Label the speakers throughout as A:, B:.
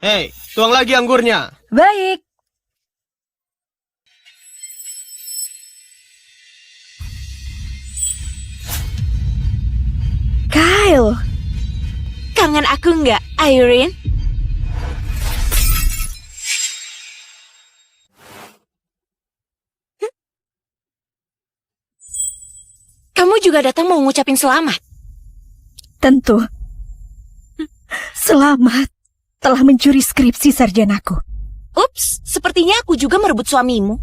A: Hei, tuang lagi anggurnya.
B: Baik. Kyle.
C: Kangen aku nggak, Irene? Kamu juga datang mau ngucapin selamat?
B: Tentu. Selamat telah mencuri skripsi sarjanaku.
C: Ups, sepertinya aku juga merebut suamimu.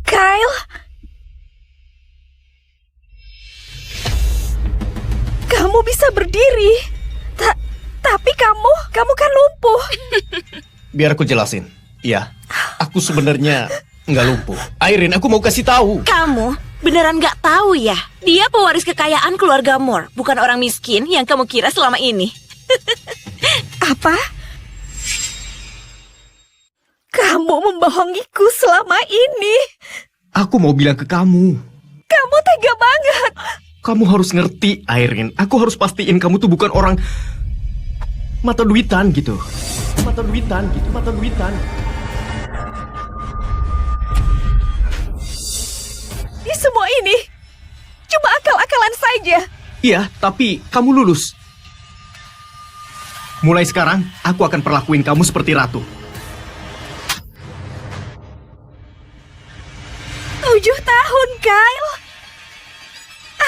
B: Kyle. Kamu bisa berdiri. Tapi kamu kan lumpuh.
A: Biar aku jelasin. Iya, aku sebenarnya nggak lumpuh. Irene, aku mau kasih tahu.
C: Kamu beneran nggak tahu ya? Dia pewaris kekayaan keluarga Moore, bukan orang miskin yang kamu kira selama ini.
B: Apa? Kamu membohongiku selama ini.
A: Aku mau bilang ke kamu.
B: Kamu tega banget.
A: Kamu harus ngerti, Irene. Aku harus pastiin kamu tuh bukan orang mata duitan gitu. Mata duitan gitu, mata duitan.
B: Di semua ini cuma akal-akalan saja.
A: Iya, tapi kamu lulus. Mulai sekarang, aku akan perlakuin kamu seperti ratu.
B: 7 tahun, Kyle.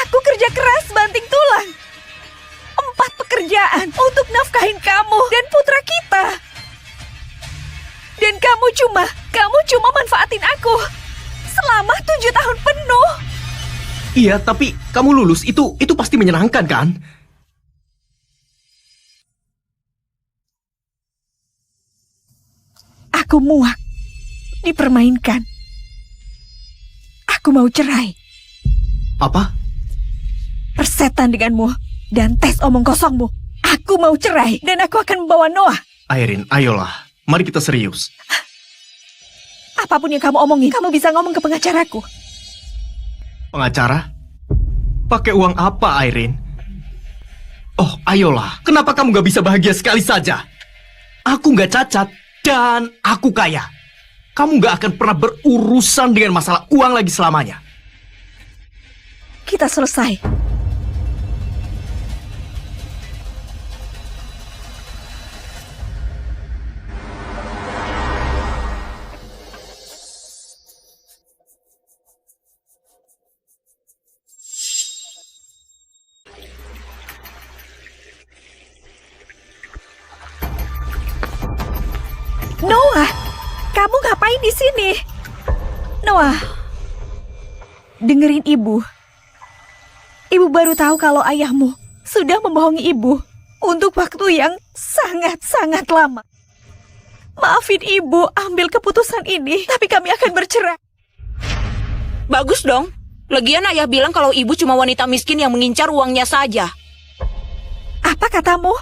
B: Aku kerja keras banting tulang. 4 pekerjaan untuk nafkahin kamu dan putra kita. Dan kamu cuma manfaatin aku selama 7 tahun penuh.
A: Iya, tapi kamu lulus, itu pasti menyenangkan kan?
B: Aku muak dipermainkan. Aku mau cerai.
A: Apa?
B: Persetan denganmu dan tes omong kosongmu. Aku mau cerai dan aku akan membawa Noah.
A: Irene, ayolah. Mari kita serius.
B: Apapun yang kamu omongin, kamu bisa ngomong ke pengacaraku.
A: Pengacara? Pakai uang apa, Irene? Oh, ayolah. Kenapa kamu gak bisa bahagia sekali saja? Aku gak cacat dan aku kaya. Kamu gak akan pernah berurusan dengan masalah uang lagi selamanya.
B: Kita selesai. Noah, kamu ngapain di sini? Noah, dengerin ibu. Ibu baru tahu kalau ayahmu sudah membohongi ibu untuk waktu yang sangat-sangat lama. Maafin ibu ambil keputusan ini, tapi kami akan bercerai.
C: Bagus dong. Lagian ayah bilang kalau ibu cuma wanita miskin yang mengincar uangnya saja.
B: Apa katamu?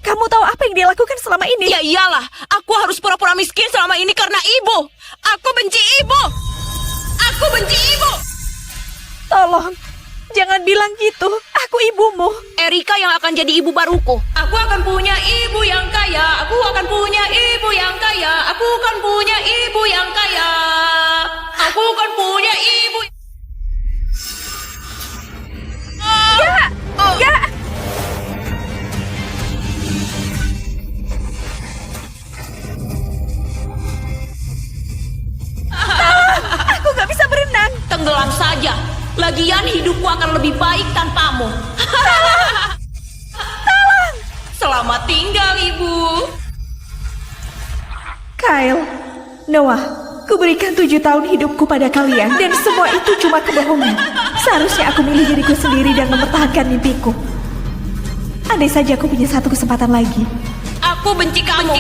B: Kamu tahu apa yang dia lakukan selama ini?
C: Ya iyalah, aku harus pura-pura miskin selama ini karena ibu. Aku benci ibu. Aku benci ibu.
B: Tolong, jangan bilang gitu. Aku ibumu.
C: Erika yang akan jadi ibu baruku. Aku akan punya ibu yang kaya. Aku akan punya ibu yang kaya. Aku akan punya ibu yang kaya. Aku akan punya ibu.
B: Ya! Aku gak bisa berenang.
C: Tenggelam saja. Lagian hidupku akan lebih baik tanpamu.
B: Tolong!
C: Selamat tinggal, Ibu.
B: Kyle, Noah, kuberikan 7 tahun hidupku pada kalian. Dan semua itu cuma kebohongan. Seharusnya aku milih diriku sendiri dan mempertahankan mimpiku. Andai saja aku punya satu kesempatan lagi.
C: Aku benci kamu.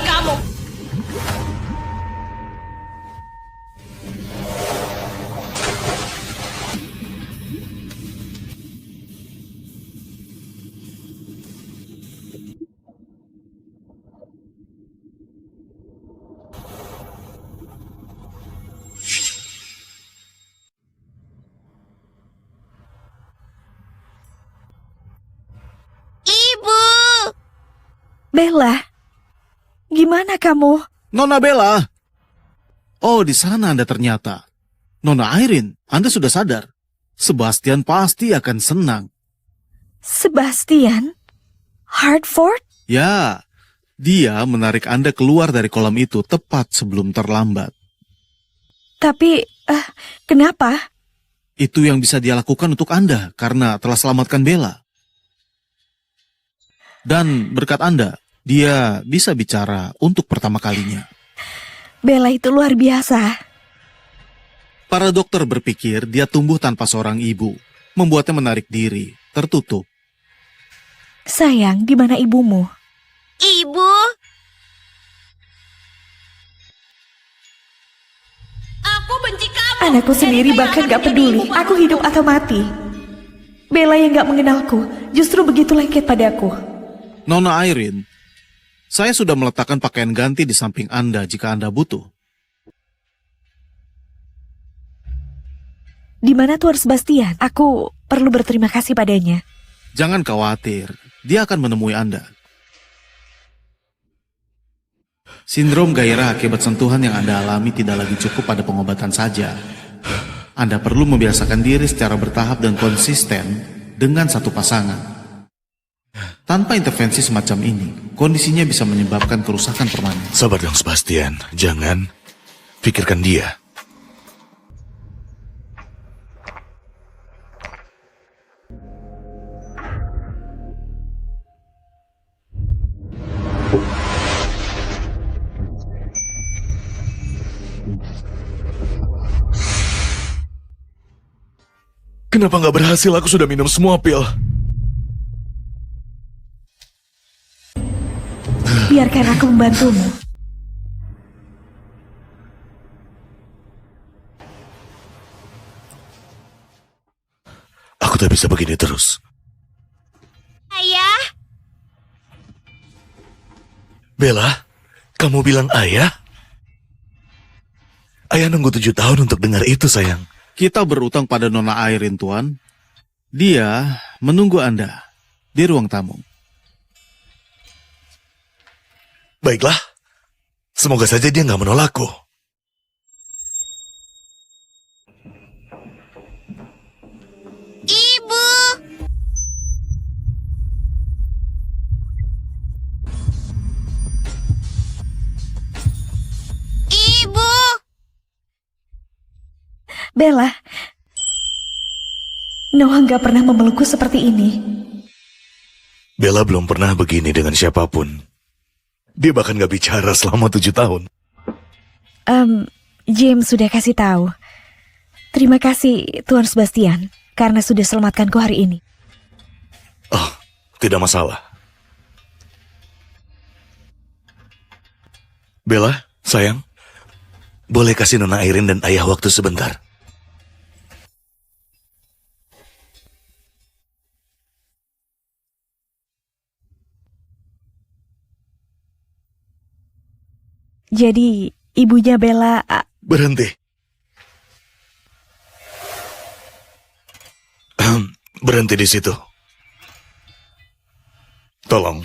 B: Bella, gimana kamu?
D: Nona Bella. Oh, di sana Anda ternyata. Nona Irene, Anda sudah sadar. Sebastian pasti akan senang.
B: Sebastian? Hartford?
D: Ya, dia menarik Anda keluar dari kolam itu tepat sebelum terlambat.
B: Tapi, kenapa?
D: Itu yang bisa dia lakukan untuk Anda karena telah selamatkan Bella. Dan berkat Anda, dia bisa bicara untuk pertama kalinya.
B: Bella itu luar biasa.
D: Para dokter berpikir dia tumbuh tanpa seorang ibu, membuatnya menarik diri, tertutup.
B: Sayang, di mana ibumu?
C: Ibu. Aku benci kamu.
B: Anakku sendiri bahkan gak peduli aku hidup atau mati. Bella yang gak mengenalku justru begitu lengket padaku.
D: Nona Irene, saya sudah meletakkan pakaian ganti di samping Anda jika Anda butuh.
B: Di mana Tuan Sebastian? Aku perlu berterima kasih padanya.
D: Jangan khawatir, dia akan menemui Anda. Sindrom gairah akibat sentuhan yang Anda alami tidak lagi cukup pada pengobatan saja. Anda perlu membiasakan diri secara bertahap dan konsisten dengan satu pasangan. Tanpa intervensi semacam ini, kondisinya bisa menyebabkan kerusakan permanen.
E: Sabar dong Sebastian, jangan pikirkan dia. Kenapa nggak berhasil? Aku sudah minum semua pil.
B: Biarkan aku membantumu.
E: Aku tak bisa begini terus.
C: Ayah.
E: Bella, kamu bilang ayah? Ayah nunggu 7 tahun untuk dengar itu, sayang.
D: Kita berutang pada Nona Irene, Tuan. Dia menunggu Anda di ruang tamu.
E: Baiklah, semoga saja dia nggak menolakku.
C: Ibu. Ibu.
B: Bella, Noah gak pernah memelukku seperti ini.
E: Bella belum pernah begini dengan siapapun. Dia bahkan gak bicara selama 7 tahun.
B: James sudah kasih tahu. Terima kasih Tuan Sebastian karena sudah selamatkanku hari ini.
E: Oh, tidak masalah. Bella, sayang, boleh kasih Nona Irene dan ayah waktu sebentar?
B: Jadi ibunya Bella...
E: Berhenti. Berhenti di situ. Tolong,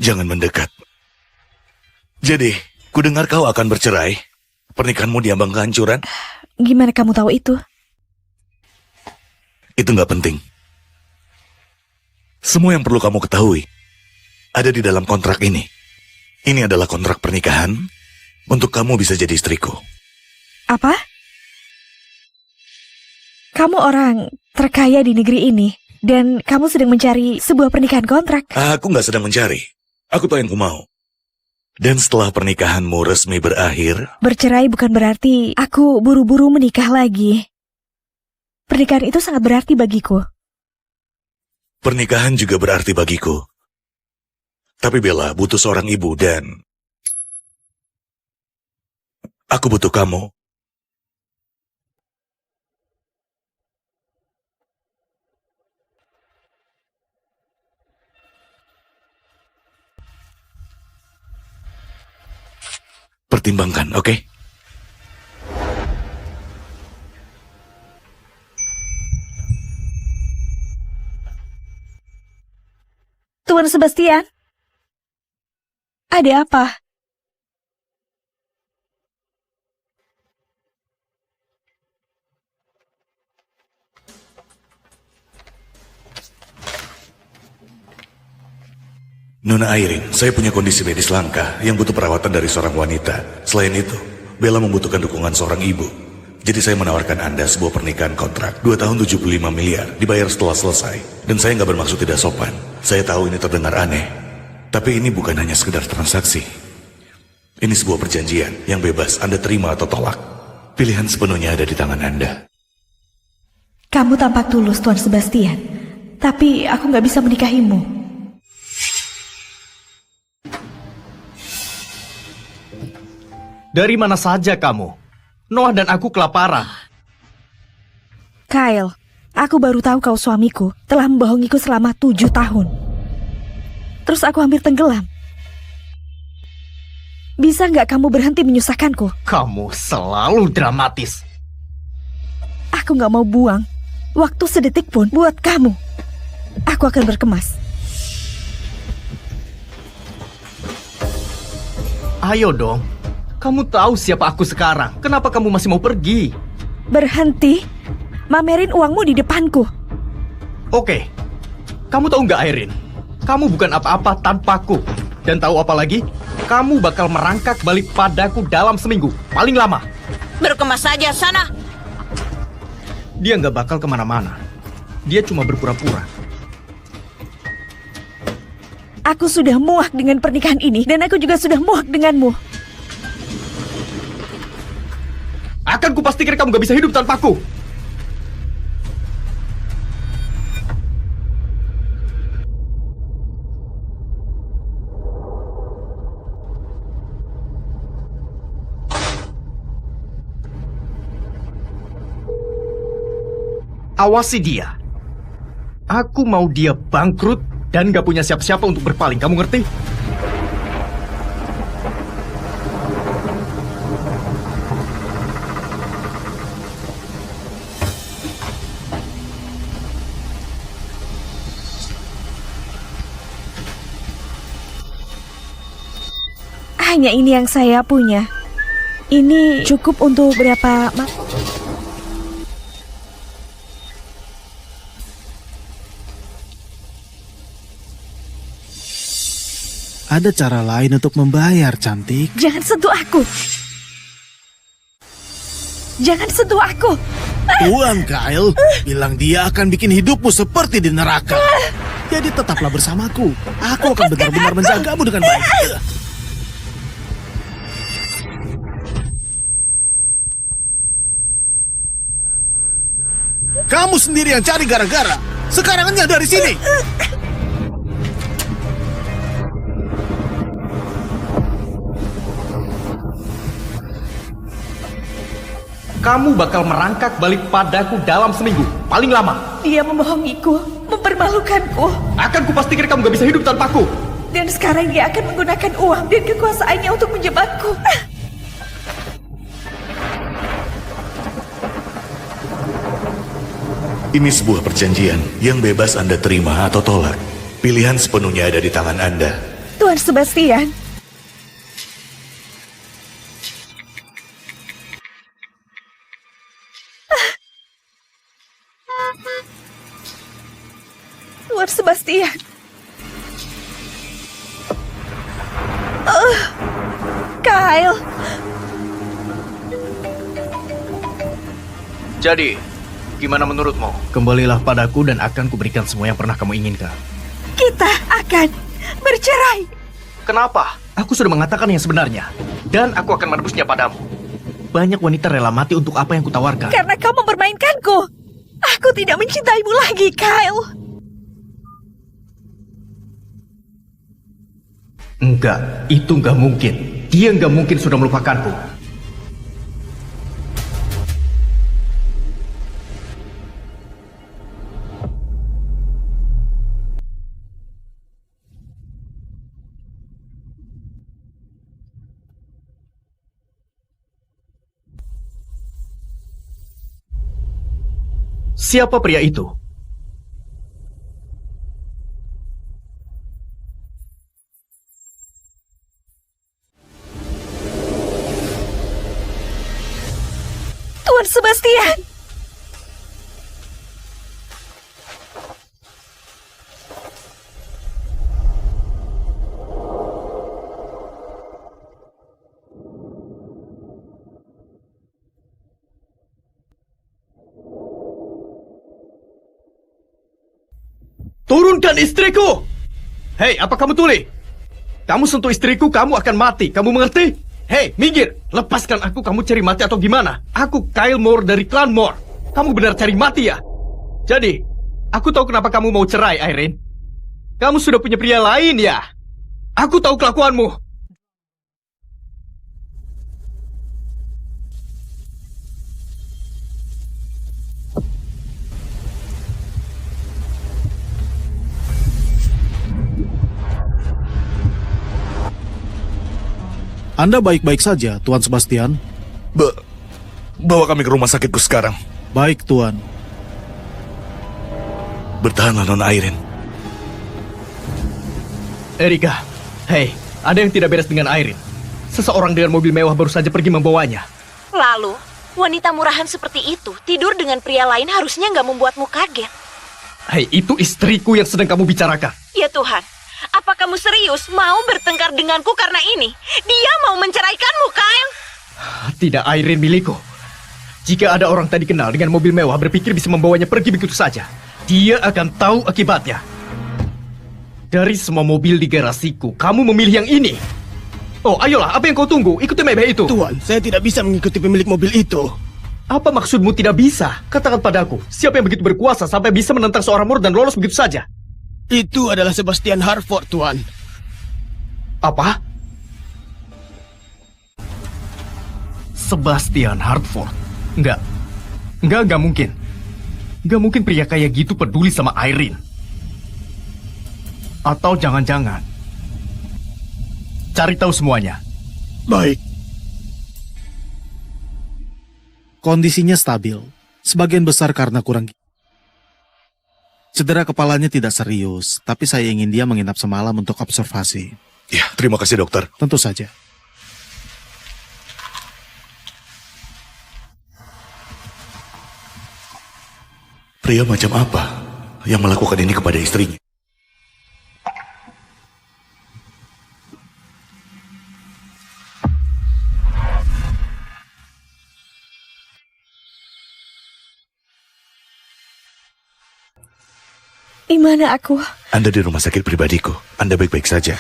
E: jangan mendekat. Jadi, kudengar kau akan bercerai. Pernikahanmu diambang kehancuran.
B: Gimana kamu tahu itu?
E: Itu nggak penting. Semua yang perlu kamu ketahui ada di dalam kontrak ini. Ini adalah kontrak pernikahan untuk kamu bisa jadi istriku.
B: Apa? Kamu orang terkaya di negeri ini dan kamu sedang mencari sebuah pernikahan kontrak.
E: Aku nggak sedang mencari. Aku tahu yang ku mau. Dan setelah pernikahanmu resmi berakhir,
B: Bercerai bukan berarti aku buru-buru menikah lagi. Pernikahan itu sangat berarti bagiku.
E: pernikahan juga berarti bagiku. Tapi Bella butuh seorang ibu dan aku butuh kamu. Pertimbangkan, oke?
B: Tuan Sebastian, Ada apa?
E: Nona Airin, saya punya kondisi medis langka yang butuh perawatan dari seorang wanita. Selain itu, Bella membutuhkan dukungan seorang ibu. Jadi saya menawarkan Anda sebuah pernikahan kontrak 2 tahun 75 miliar, dibayar setelah selesai. Dan saya nggak bermaksud tidak sopan. Saya tahu ini terdengar aneh. Tapi ini bukan hanya sekedar transaksi. Ini sebuah perjanjian yang bebas Anda terima atau tolak. Pilihan sepenuhnya ada di tangan Anda.
B: Kamu tampak tulus, Tuan Sebastian. Tapi aku nggak bisa menikahimu.
A: Dari mana saja kamu? Noah dan aku kelaparan.
B: Kyle, aku baru tahu kau suamiku telah membohongiku selama 7 tahun. Terus aku hampir tenggelam. Bisa nggak kamu berhenti menyusahkanku?
A: Kamu selalu dramatis.
B: Aku nggak mau buang waktu sedetik pun buat kamu. Aku akan berkemas.
A: Ayo dong. Kamu tahu siapa aku sekarang. Kenapa kamu masih mau pergi?
B: Berhenti mamerin uangmu di depanku.
A: Oke. Kamu tahu nggak, Airin? Kamu bukan apa-apa tanpaku. Dan tahu apa lagi? Kamu bakal merangkak balik padaku dalam seminggu. Paling lama.
C: Berkemas saja sana.
A: Dia nggak bakal kemana-mana. Dia cuma berpura-pura.
B: Aku sudah muak dengan pernikahan ini. Dan aku juga sudah muak denganmu.
A: Akan kupastikan kamu gak bisa hidup tanpaku. Awasi dia. Aku mau dia bangkrut dan gak punya siapa-siapa untuk berpaling. Kamu ngerti?
B: Hanya ini yang saya punya. Ini cukup untuk berapa...
D: Ada cara lain untuk membayar, cantik.
B: Jangan sentuh aku. Jangan sentuh aku.
D: Tuan Kyle bilang dia akan bikin hidupmu seperti di neraka. Jadi tetaplah bersamaku. Aku akan benar-benar menjagamu dengan baik. Kamu sendiri yang cari gara-gara. Sekarang dari sini.
A: Kamu bakal merangkak balik padaku dalam seminggu. Paling lama.
B: Dia membohongiku, mempermalukanku.
A: Akan kupastikan kamu gak bisa hidup tanpaku.
B: Dan sekarang dia akan menggunakan uang dan kekuasaannya untuk menjebakku.
E: Ini sebuah perjanjian yang bebas Anda terima atau tolak. Pilihan sepenuhnya ada di tangan Anda.
B: Tuan Sebastian. Tuan Sebastian. Kyle.
A: Jadi, gimana menurutmu? Kembalilah padaku dan akan kuberikan semua yang pernah kamu inginkan.
B: Kita akan bercerai.
A: Kenapa? Aku sudah mengatakan yang sebenarnya. Dan aku akan menebusnya padamu. Banyak wanita rela mati untuk apa yang kutawarkan.
B: Karena kau mempermainkanku. Aku tidak mencintaimu lagi, Kyle.
A: Enggak, itu enggak mungkin. Dia enggak mungkin sudah melupakanku. Siapa pria itu?
B: Sebastian!
A: Turunkan istriku! Hei, apa kamu tuli? Kamu sentuh istriku, kamu akan mati. Kamu mengerti? Hei, minggir! Lepaskan aku, kamu cari mati atau gimana? Aku Kyle Moore dari klan Moore. Kamu benar cari mati ya? Jadi, aku tahu kenapa kamu mau cerai, Irene. Kamu sudah punya pria lain ya? Aku tahu kelakuanmu.
D: Anda baik-baik saja, Tuan Sebastian?
E: Bawa kami ke rumah sakitku sekarang.
D: Baik, Tuan.
E: Bertahanlah, Nona Irene.
A: Erika, hei, ada yang tidak beres dengan Irene. Seseorang dengan mobil mewah baru saja pergi membawanya.
F: Lalu, wanita murahan seperti itu tidur dengan pria lain harusnya nggak membuatmu kaget.
A: Hei, itu istriku yang sedang kamu bicarakan.
F: Ya Tuhan, apa kamu serius mau bertengkar denganku karena ini? Dia mau menceraikanmu, Kyle.
A: Tidak, Irene milikku. Jika ada orang tadi kenal dengan mobil mewah berpikir bisa membawanya pergi begitu saja, dia akan tahu akibatnya. Dari semua mobil di garasiku, kamu memilih yang ini. Oh, ayolah, apa yang kau tunggu? Ikuti mebeh itu.
G: Tuan, saya tidak bisa mengikuti pemilik mobil itu.
A: Apa maksudmu tidak bisa? Katakan padaku, siapa yang begitu berkuasa sampai bisa menentang seorang Moore dan lolos begitu saja?
G: Itu adalah Sebastian Harford, Tuan.
A: Apa? Sebastian Hartford? Enggak mungkin. Enggak mungkin pria kayak gitu peduli sama Irene. Atau jangan-jangan cari tahu semuanya.
G: Baik.
D: Kondisinya stabil, sebagian besar karena kurang. Cedera kepalanya tidak serius, tapi saya ingin dia menginap semalam untuk observasi.
E: Ya, terima kasih dokter.
D: Tentu saja.
E: Pria macam apa yang melakukan ini kepada istrinya?
B: Di mana aku?
E: Anda di rumah sakit pribadiku. Anda baik-baik saja.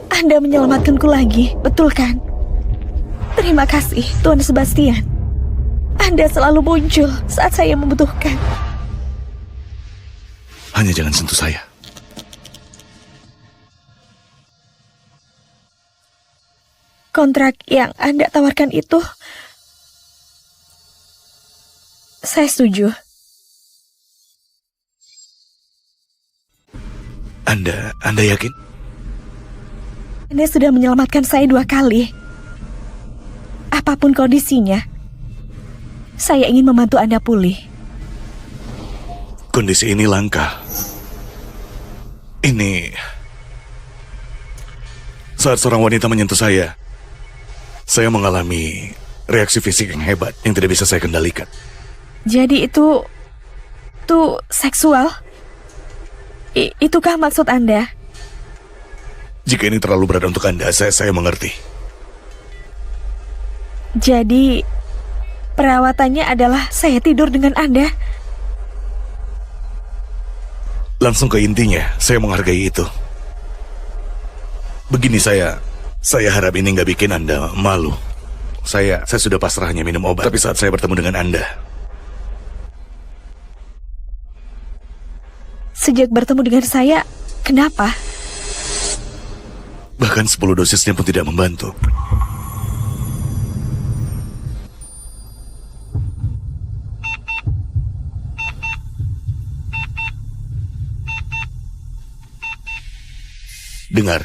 B: Anda menyelamatkanku lagi, betul kan? Terima kasih, Tuan Sebastian. Anda selalu muncul saat saya membutuhkan.
E: Hanya jangan sentuh saya.
B: Kontrak yang Anda tawarkan itu, saya setuju.
E: Anda yakin?
B: Anda sudah menyelamatkan saya 2 kali. Apapun kondisinya, saya ingin membantu Anda pulih.
E: Kondisi ini langka. Ini... Saat seorang wanita menyentuh saya mengalami reaksi fisik yang hebat yang tidak bisa saya kendalikan.
B: Jadi itu seksual? Itukah maksud Anda?
E: Jika ini terlalu berat untuk Anda, saya mengerti.
B: Jadi, perawatannya adalah saya tidur dengan Anda?
E: Langsung ke intinya, saya menghargai itu. Begini saya harap ini nggak bikin Anda malu. Saya sudah pasrah hanya minum obat. Tapi saat saya bertemu dengan Anda,
B: Sejak bertemu dengan saya, kenapa?
E: bahkan 10 dosisnya pun tidak membantu. Dengar,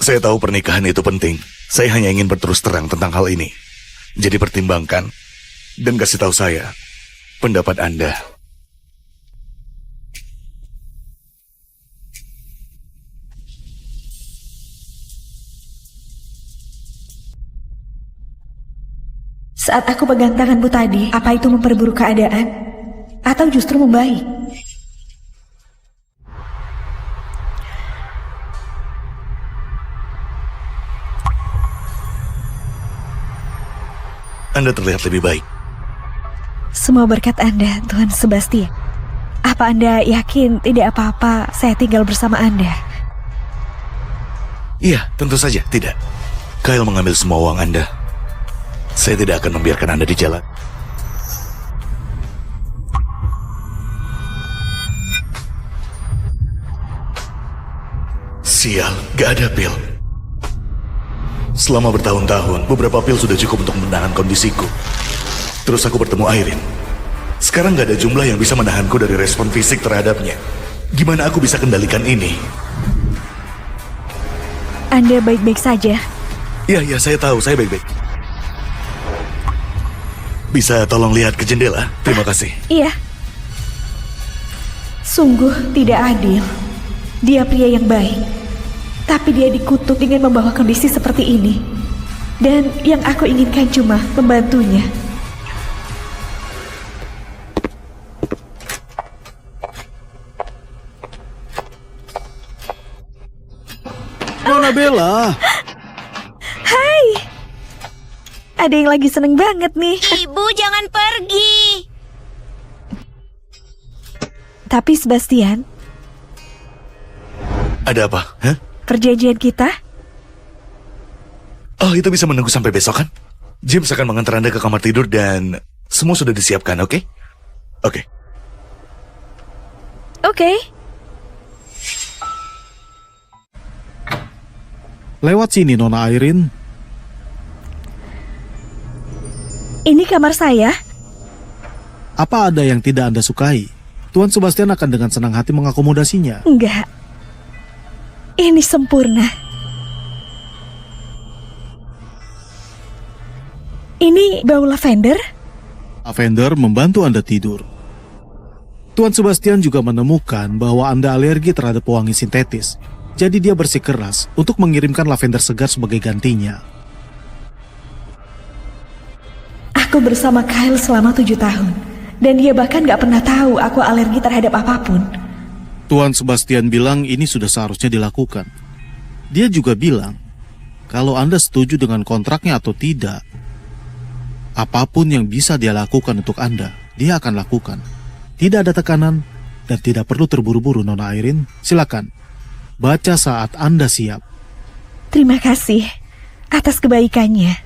E: saya tahu pernikahan itu penting. Saya hanya ingin berterus terang tentang hal ini. Jadi pertimbangkan dan kasih tahu saya pendapat Anda.
B: Saat aku pegang tanganmu tadi, apa itu memperburuk keadaan? Atau justru membaik?
E: Anda terlihat lebih baik.
B: Semua berkat Anda, Tuan Sebastian. Apa Anda yakin tidak apa-apa saya tinggal bersama Anda?
E: Iya, tentu saja tidak. Kyle mengambil semua uang Anda. Saya tidak akan membiarkan Anda di jalan. Sial, gak ada pil. Selama bertahun-tahun, beberapa pil sudah cukup untuk menahan kondisiku. Terus aku bertemu Irene. Sekarang gak ada jumlah yang bisa menahanku dari respon fisik terhadapnya. Gimana aku bisa kendalikan ini?
B: Anda baik-baik saja.
E: Iya, saya tahu, saya baik-baik. Bisa tolong lihat ke jendela? Terima kasih.
B: Iya. Sungguh tidak adil. Dia pria yang baik, tapi dia dikutuk dengan membawa kondisi seperti ini. Dan yang aku inginkan cuma membantunya.
G: Nona Bella.
B: Hai. Ada yang lagi seneng banget nih.
F: Ibu jangan pergi.
B: Tapi Sebastian,
E: Ada apa? Hah?
B: perjanjian kita?
E: Oh, itu bisa menunggu sampai besok kan? James akan mengantar Anda ke kamar tidur dan semua sudah disiapkan, oke? Oke.
B: Oke.
D: Lewat sini, Nona Irene.
B: Ini kamar saya.
D: Apa ada yang tidak Anda sukai? Tuan Sebastian akan dengan senang hati mengakomodasinya.
B: Enggak. Ini sempurna. Ini bau lavender?
D: Lavender membantu Anda tidur. Tuan Sebastian juga menemukan bahwa Anda alergi terhadap pewangi sintetis. Jadi dia bersikeras untuk mengirimkan lavender segar sebagai gantinya.
B: Aku bersama Kyle selama 7 tahun. Dan dia bahkan gak pernah tahu aku alergi terhadap apapun.
D: Tuan Sebastian bilang ini sudah seharusnya dilakukan. Dia juga bilang, kalau Anda setuju dengan kontraknya atau tidak, apapun yang bisa dia lakukan untuk Anda, dia akan lakukan. Tidak ada tekanan dan tidak perlu terburu-buru, Nona Irene. Silakan, baca saat Anda siap.
B: Terima kasih atas kebaikannya.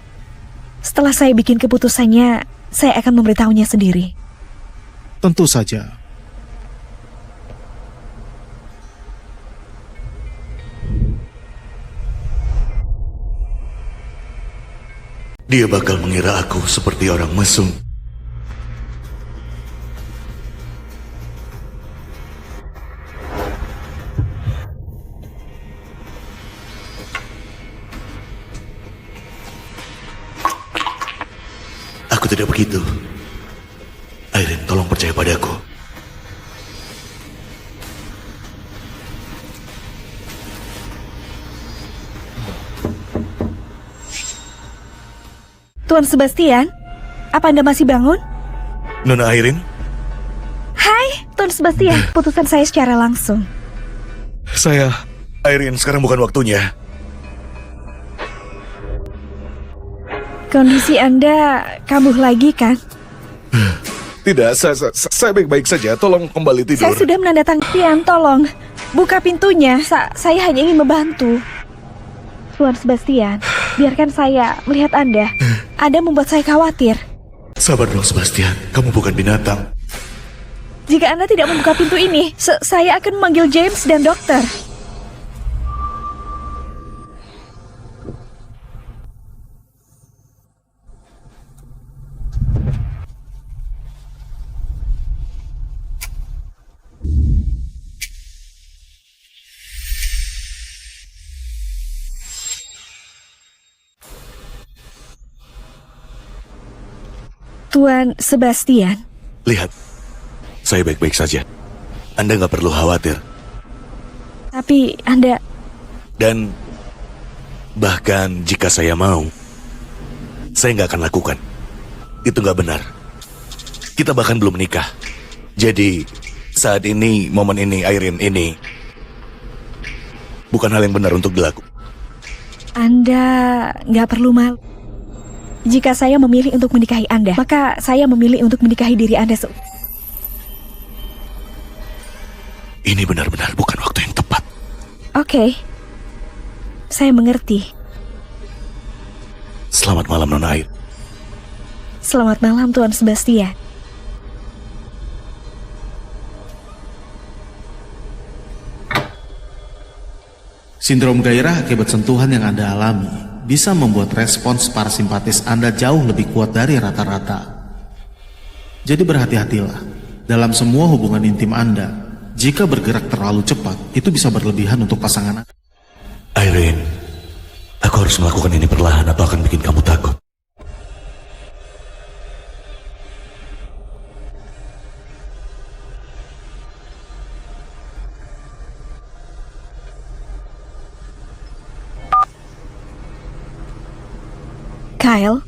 B: Setelah saya bikin keputusannya, saya akan memberitahunya sendiri.
D: Tentu saja.
E: Dia bakal mengira aku seperti orang mesum. Aku tidak begitu. Irene, tolong percaya padaku.
B: Tuan Sebastian, apa Anda masih bangun?
E: Nona Irene,
B: Hai, Tuan Sebastian, putusan saya secara langsung.
E: Irene, sekarang bukan waktunya.
B: Kondisi Anda kambuh lagi kan?
E: Tidak, saya baik-baik saja. Tolong kembali tidur.
B: Saya sudah menandatangani, tolong buka pintunya. Saya hanya ingin membantu. Tuan Sebastian, biarkan saya melihat Anda. Anda membuat saya khawatir.
E: Sabar dong, Sebastian. Kamu bukan binatang.
B: Jika Anda tidak membuka pintu ini, saya akan memanggil James dan dokter. Tuan Sebastian.
E: Lihat, saya baik-baik saja. Anda nggak perlu khawatir.
B: Tapi Anda...
E: Dan bahkan jika saya mau, saya nggak akan lakukan. Itu nggak benar. Kita bahkan belum menikah. Jadi, saat ini, momen ini, Irene, ini bukan hal yang benar untuk dilakukan.
B: Anda nggak perlu malu. Jika saya memilih untuk menikahi Anda, maka saya memilih untuk menikahi diri Anda.
E: Ini benar-benar bukan waktu yang tepat.
B: Oke, saya mengerti.
E: Selamat malam, Nona Irene.
B: Selamat malam, Tuan Sebastian.
D: Sindrom gairah akibat sentuhan yang Anda alami bisa membuat respons parasimpatis Anda jauh lebih kuat dari rata-rata. Jadi berhati-hatilah dalam semua hubungan intim Anda. Jika bergerak terlalu cepat, itu bisa berlebihan untuk pasangan Anda.
E: Irene, aku harus melakukan ini perlahan atau akan bikin kamu takut.
B: Kyle,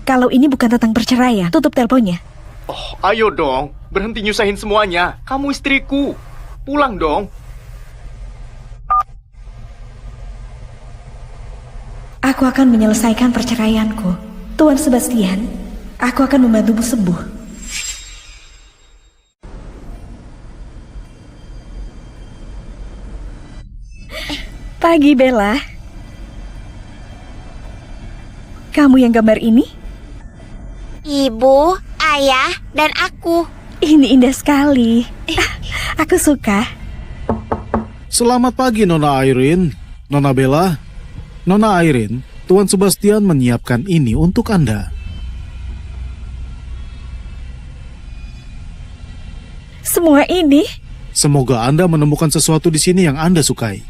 B: kalau ini bukan tentang perceraian, tutup teleponnya.
A: Oh, ayo dong. Berhenti nyusahin semuanya. Kamu istriku. Pulang dong.
B: Aku akan menyelesaikan perceraianku. Tuan Sebastian, aku akan membantumu sembuh. Pagi, Bella. Kamu yang gambar ini?
F: Ibu, ayah, dan aku.
B: Ini indah sekali. Aku suka.
G: Selamat pagi, Nona Irene. Nona Bella. Nona Irene, Tuan Sebastian menyiapkan ini untuk Anda.
B: Semua ini?
G: Semoga Anda menemukan sesuatu di sini yang Anda sukai.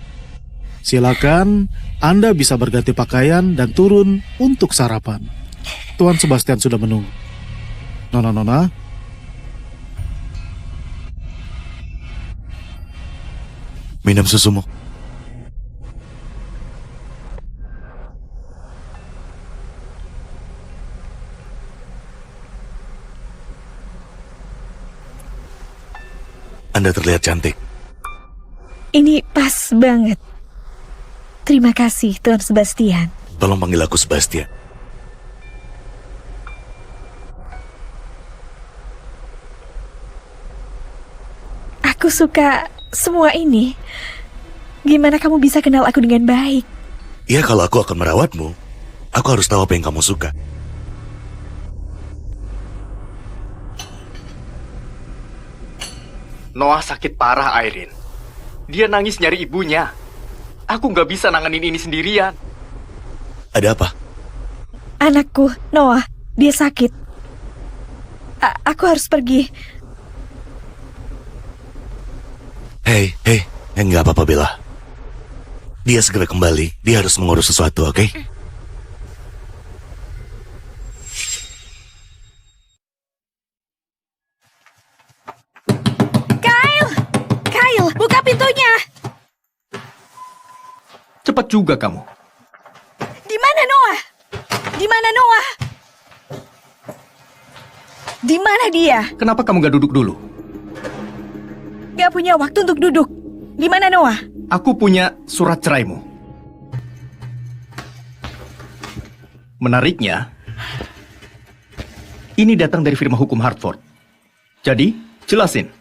G: Silakan, Anda bisa berganti pakaian dan turun untuk sarapan. Tuan Sebastian sudah menunggu. Nona-nona,
E: Minum susumu. Anda terlihat cantik.
B: Ini pas banget. Terima kasih, Tuan Sebastian.
E: Tolong panggil aku Sebastian.
B: Aku suka semua ini. Gimana kamu bisa kenal aku dengan baik?
E: Ya, kalau aku akan merawatmu, aku harus tahu apa yang kamu suka.
A: Noah sakit parah, Irene. Dia nangis nyari ibunya. Aku nggak bisa nanganin ini sendirian.
E: Ada apa?
B: Anakku, Noah, dia sakit. Aku harus pergi.
E: Hei, nggak apa-apa Bella. Dia segera kembali. Dia harus mengurus sesuatu, oke?
B: Kyle, buka pintunya.
A: Cepat juga kamu.
B: Di mana Noah? Di mana Noah? Di mana dia?
A: Kenapa kamu nggak duduk dulu?
B: Gak punya waktu untuk duduk. Di mana Noah?
A: Aku punya surat ceraimu. Menariknya, ini datang dari firma hukum Hartford. Jadi, jelasin.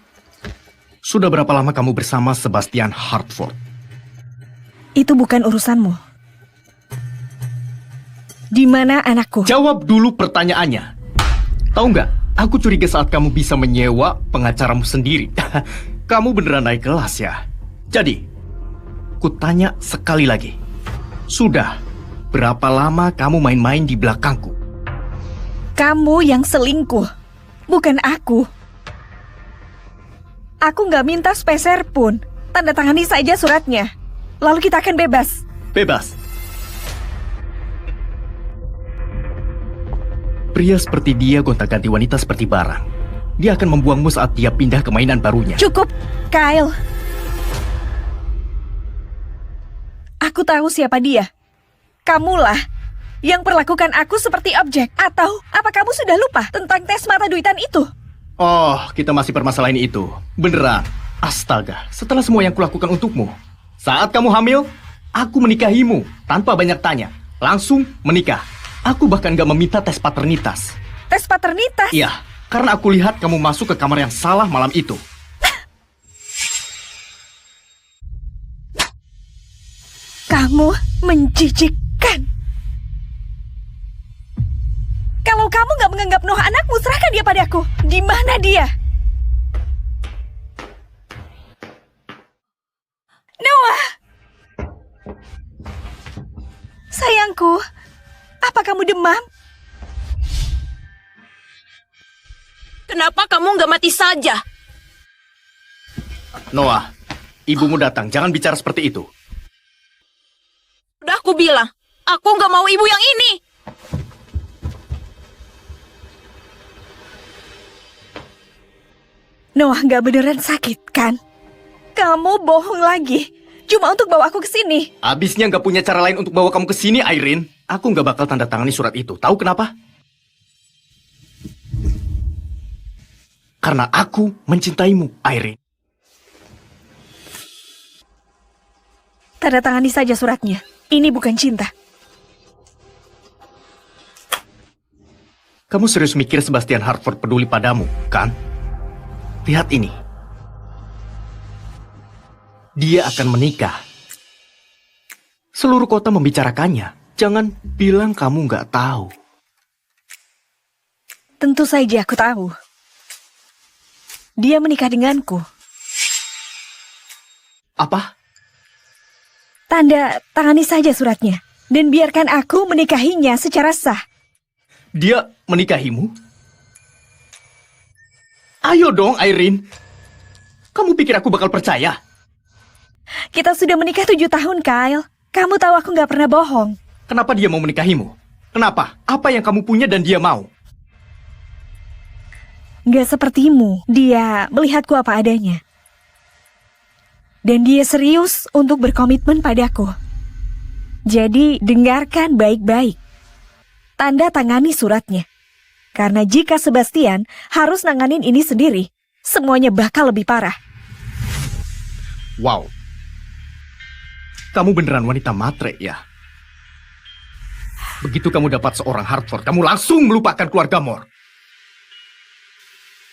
A: Sudah berapa lama kamu bersama Sebastian Hartford?
B: Itu bukan urusanmu. Di mana anakku?
A: Jawab dulu pertanyaannya. Tahu nggak? Aku curiga saat kamu bisa menyewa pengacaramu sendiri. Kamu beneran naik kelas ya? Jadi, kutanya sekali lagi. Sudah berapa lama kamu main-main di belakangku?
B: Kamu yang selingkuh, bukan aku. Aku nggak minta speser pun. Tanda tangani saja suratnya. Lalu kita akan bebas.
A: Bebas. Pria seperti dia gonta-ganti wanita seperti barang. Dia akan membuangmu saat dia pindah ke mainan barunya.
B: Cukup, Kyle. Aku tahu siapa dia. Kamulah. yang perlakukan aku seperti objek? Atau apa kamu sudah lupa tentang tes mata duitan itu?
A: Oh, kita masih permasalahin itu. Beneran. Astaga, setelah semua yang kulakukan untukmu. Saat kamu hamil, aku menikahimu tanpa banyak tanya. Langsung menikah. Aku bahkan gak meminta tes paternitas.
B: Tes paternitas?
A: Iya, karena aku lihat kamu masuk ke kamar yang salah malam itu.
B: Kamu menjijikkan. Kalau kamu gak menganggap Noah anakmu, serahkan dia padaku. Di mana dia? Noah! Sayangku, apa kamu demam?
C: Kenapa kamu nggak mati saja?
A: Noah, ibumu datang. Jangan bicara seperti itu.
C: Udah aku bilang, aku nggak mau ibu yang ini.
B: Noah gak beneran sakit, kan? Kamu bohong lagi. Cuma untuk bawa aku ke sini.
A: Abisnya nggak punya cara lain untuk bawa kamu ke sini, Irene. Aku nggak bakal tanda tangani surat itu. Tahu kenapa? Karena aku mencintaimu, Irene.
B: Tanda tangani saja suratnya. Ini bukan cinta.
A: Kamu serius mikir Sebastian Hartford peduli padamu, kan? Lihat ini. Dia akan menikah. Seluruh kota membicarakannya. Jangan bilang kamu nggak tahu.
B: Tentu saja aku tahu. Dia menikah denganku.
A: Apa?
B: Tanda tangani saja suratnya. Dan biarkan aku menikahinya secara sah.
A: Dia menikahimu? Ayo dong, Irene. Kamu pikir aku bakal percaya?
B: Kita sudah menikah 7 tahun, Kyle. Kamu tahu aku gak pernah bohong.
A: Kenapa dia mau menikahimu? Kenapa? Apa yang kamu punya dan dia mau?
B: Gak sepertimu. Dia melihatku apa adanya. Dan dia serius untuk berkomitmen padaku. Jadi dengarkan baik-baik. Tanda tangani suratnya. Karena jika Sebastian harus nanganin ini sendiri, semuanya bakal lebih parah.
A: Wow. Kamu beneran wanita matre ya? Begitu kamu dapat seorang Hartford, kamu langsung melupakan keluarga Moore.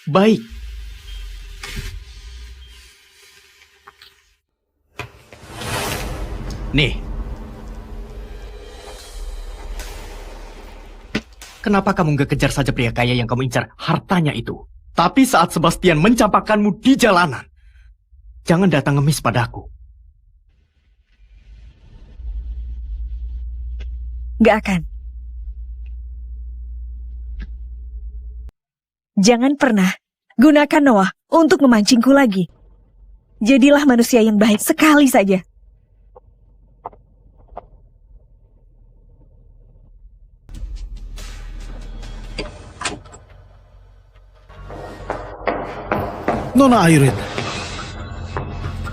A: Baik. Nih. Kenapa kamu gak kejar saja pria kaya yang kamu incar hartanya itu? Tapi saat Sebastian mencampakkanmu di jalanan, jangan datang ngemis padaku.
B: Gak akan. Jangan pernah gunakan Noah untuk memancingku lagi. Jadilah manusia yang baik sekali saja.
G: Nona Irene.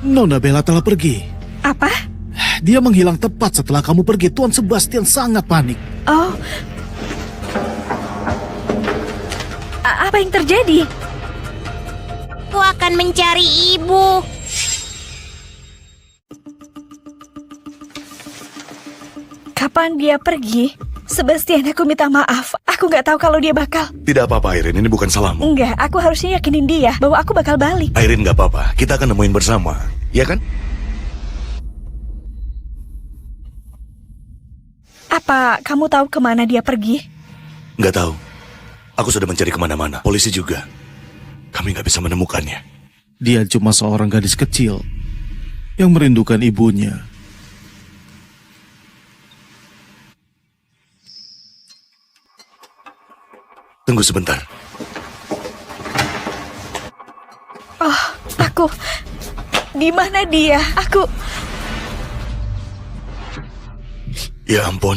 G: Nona Bella telah pergi.
B: Apa?
G: Dia menghilang tepat setelah kamu pergi. Tuan Sebastian sangat panik.
B: Oh. Apa yang terjadi?
F: Aku akan mencari ibu.
B: Kapan dia pergi? Sebastian, aku minta maaf. Aku gak tahu kalau dia bakal...
E: Tidak apa-apa Irene, ini bukan salahmu.
B: Enggak, aku harusnya yakinin dia bahwa aku bakal balik.
E: Irene gak apa-apa, kita akan nemuin bersama. Ya kan?
B: Apa kamu tahu kemana dia pergi?
E: Gak tahu. Aku sudah mencari kemana-mana. Polisi juga. Kami gak bisa menemukannya.
G: Dia cuma seorang gadis kecil yang merindukan ibunya.
E: Tunggu sebentar.
B: Oh, aku... Di mana dia? Aku...
E: Ya ampun.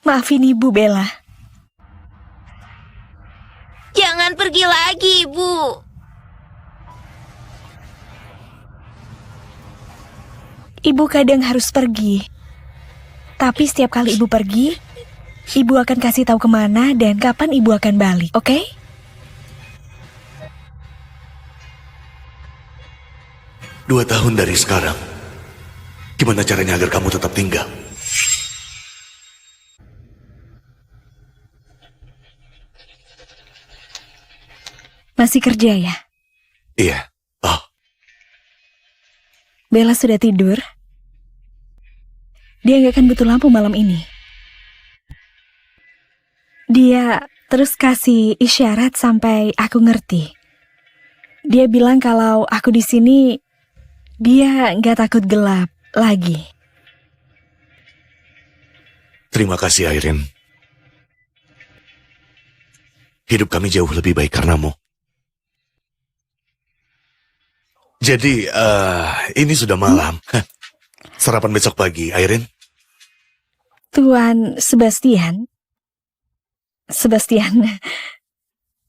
B: Maafin Ibu, Bella.
F: Jangan pergi
C: pergi lagi, Ibu.
B: Ibu kadang harus pergi. Tapi setiap kali ibu pergi, ibu akan kasih tahu kemana dan kapan ibu akan balik, oke?
E: 2 tahun dari sekarang, gimana caranya agar kamu tetap tinggal?
B: Masih kerja ya?
E: Iya. Oh,
B: Bella sudah tidur. Dia nggak akan butuh lampu malam ini. Dia terus kasih isyarat sampai aku ngerti. Dia bilang kalau aku di sini, dia nggak takut gelap lagi.
E: terima kasih, Irene. Hidup kami jauh lebih baik karenamu. Jadi, ini sudah malam. Sarapan besok pagi, Irene.
B: Tuan Sebastian,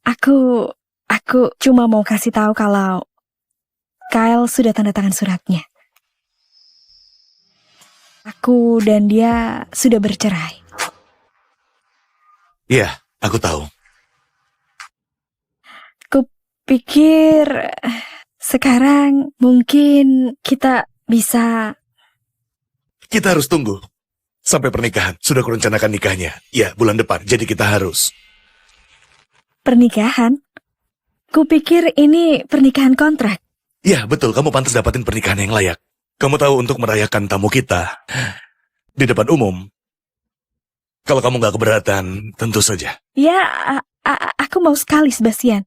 B: aku cuma mau kasih tahu kalau Kyle sudah tanda tangan suratnya. Aku dan dia sudah bercerai.
E: Iya, aku tahu.
B: Kupikir sekarang mungkin kita bisa.
E: Kita harus tunggu sampai pernikahan. Sudah kurencanakan nikahnya. Ya, bulan depan. Jadi kita harus.
B: Pernikahan? Kupikir ini pernikahan kontrak.
E: Ya, betul. Kamu pantas dapatin pernikahan yang layak. Kamu tahu untuk merayakan tamu kita di depan umum. Kalau kamu nggak keberatan, tentu saja.
B: Ya, aku mau sekali, Sebastian.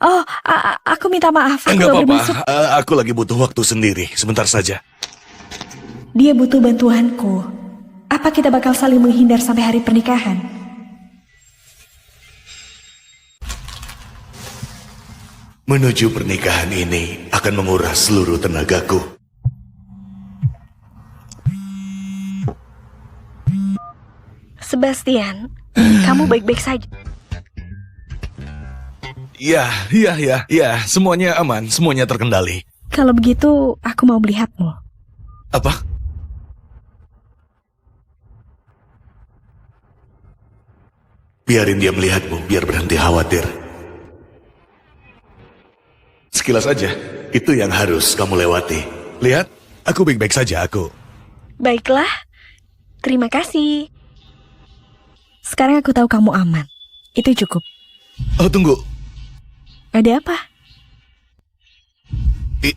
B: Oh, aku minta maaf. Aku
E: Enggak
B: nggak
E: apa-apa.
B: bermaksud.
E: Aku lagi butuh waktu sendiri. Sebentar saja.
B: Dia butuh bantuanku. Apa kita bakal saling menghindar sampai hari pernikahan?
E: Menuju pernikahan ini akan menguras seluruh tenagaku.
B: Sebastian, kamu baik-baik saja.
E: Ya, semuanya aman, semuanya terkendali.
B: Kalau begitu, aku mau melihatmu.
E: Apa? Biarin dia melihatmu, biar berhenti khawatir. Sekilas aja, itu yang harus kamu lewati. Lihat, aku baik-baik saja, aku.
B: Baiklah, terima kasih. Sekarang aku tahu kamu aman. Itu cukup.
E: Oh, tunggu.
B: Ada apa?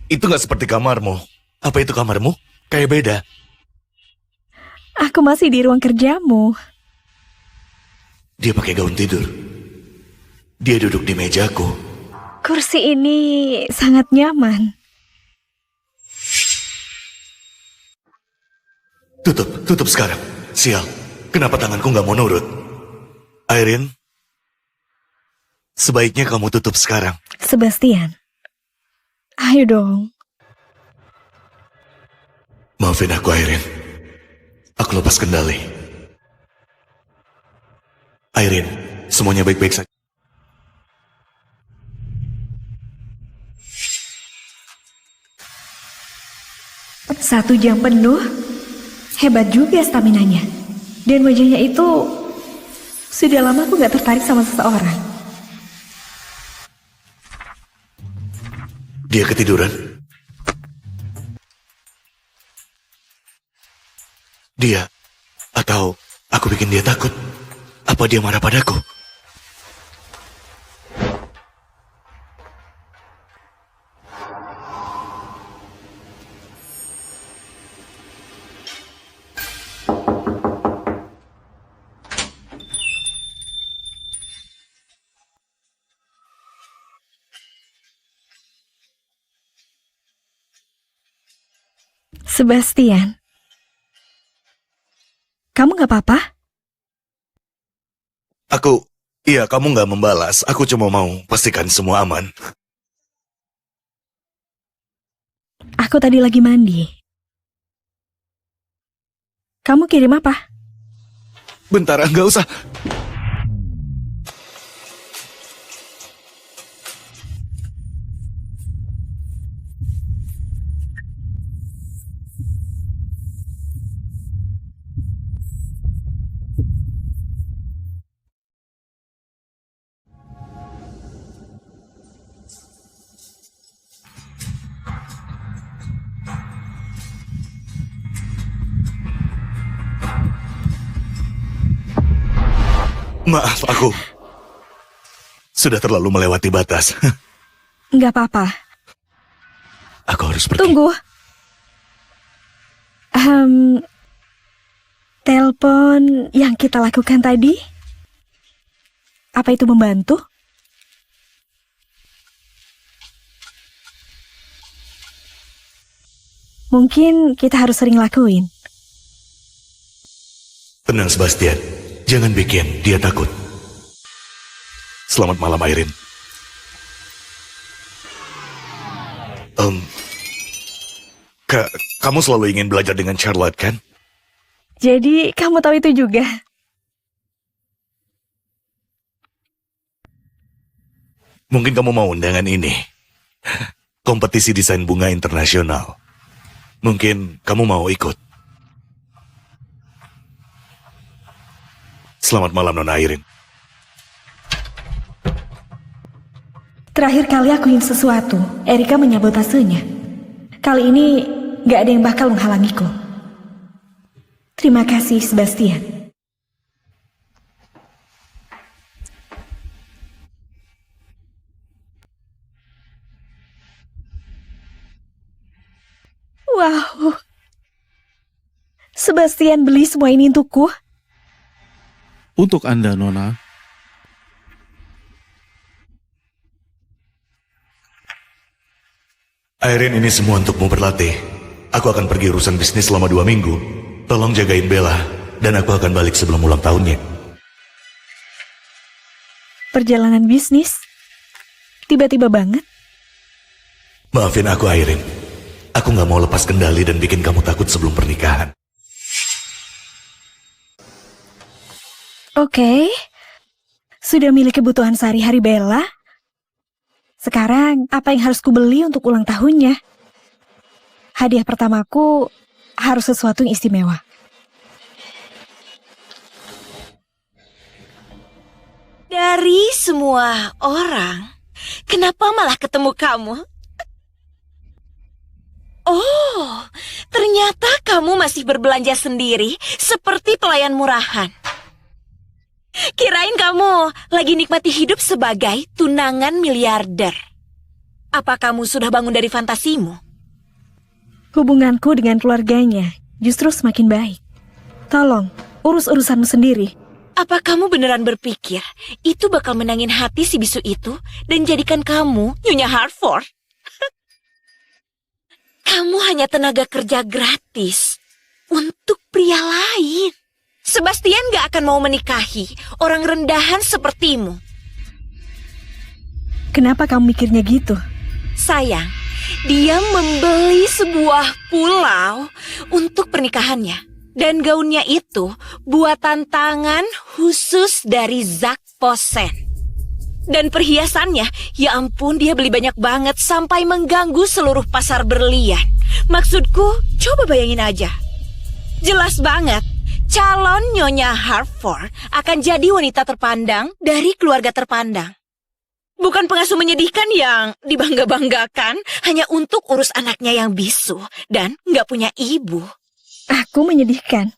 E: Itu nggak seperti kamarmu. Apa itu kamarmu? Kayak beda.
B: Aku masih di ruang kerjamu.
E: Dia pakai gaun tidur. Dia duduk di mejaku.
B: Kursi ini sangat nyaman.
E: Tutup sekarang. Sial, kenapa tanganku nggak mau nurut? Irene, sebaiknya kamu tutup sekarang.
B: Sebastian, ayo dong.
E: Maafin aku, Irene. Aku lepas kendali. Irene, semuanya baik-baik saja.
B: Satu jam penuh, hebat juga staminanya. Dan wajahnya itu, sudah lama aku gak tertarik sama seseorang.
E: Dia ketiduran. Dia, atau aku bikin dia takut. Apa dia marah padaku?
B: Sebastian, kamu gak apa-apa?
E: Iya, kamu nggak membalas. Aku cuma mau pastikan semua aman.
B: Aku tadi lagi mandi. Kamu kirim apa?
E: Bentar, nggak usah. Maaf, aku sudah terlalu melewati batas.
B: Nggak apa-apa.
E: Aku harus pergi.
B: Tunggu. Telepon yang kita lakukan tadi, apa itu membantu? Mungkin kita harus sering lakuin.
E: Tenang, Sebastian. Jangan bikin dia takut. Selamat malam, Irene. Kamu selalu ingin belajar dengan Charlotte, kan?
B: Jadi kamu tahu itu juga?
E: Mungkin kamu mau undangan ini. Kompetisi desain bunga internasional. Mungkin kamu mau ikut. Selamat malam, Nona Irene.
B: Terakhir kali aku ingin sesuatu, Erika menyabotasenya. Kali ini gak ada yang bakal menghalangiku. Terima kasih, Sebastian. Wow. Sebastian beli semua ini untukku?
G: Untuk Anda, Nona.
E: Irene, ini semua untukmu berlatih. Aku akan pergi urusan bisnis selama 2 minggu. Tolong jagain Bella, dan aku akan balik sebelum ulang tahunnya.
B: Perjalanan bisnis? Tiba-tiba banget.
E: Maafin aku, Irene. Aku gak mau lepas kendali dan bikin kamu takut sebelum pernikahan.
B: Oke. Sudah milik kebutuhan sehari-hari Bella. Sekarang, apa yang harus kubeli untuk ulang tahunnya? Hadiah pertamaku harus sesuatu yang istimewa.
F: Dari semua orang, kenapa malah ketemu kamu? Oh, ternyata kamu masih berbelanja sendiri seperti pelayan murahan. Kirain kamu lagi nikmati hidup sebagai tunangan miliarder. Apa kamu sudah bangun dari fantasimu?
B: Hubunganku dengan keluarganya justru semakin baik. Tolong, urus urusanmu sendiri.
F: Apa kamu beneran berpikir itu bakal menangin hati si bisu itu dan jadikan kamu Nyonya Hartford? Kamu hanya tenaga kerja gratis untuk pria lain. Sebastian gak akan mau menikahi orang rendahan sepertimu.
B: Kenapa kamu mikirnya gitu?
F: Sayang, dia membeli sebuah pulau untuk pernikahannya. Dan gaunnya itu buatan tangan khusus dari Zack Posen. Dan perhiasannya, ya ampun, dia beli banyak banget sampai mengganggu seluruh pasar berlian. Maksudku, coba bayangin aja. Jelas banget, calon Nyonya Hartford akan jadi wanita terpandang dari keluarga terpandang. Bukan pengasuh menyedihkan yang dibangga-banggakan hanya untuk urus anaknya yang bisu dan nggak punya ibu.
B: Aku menyedihkan.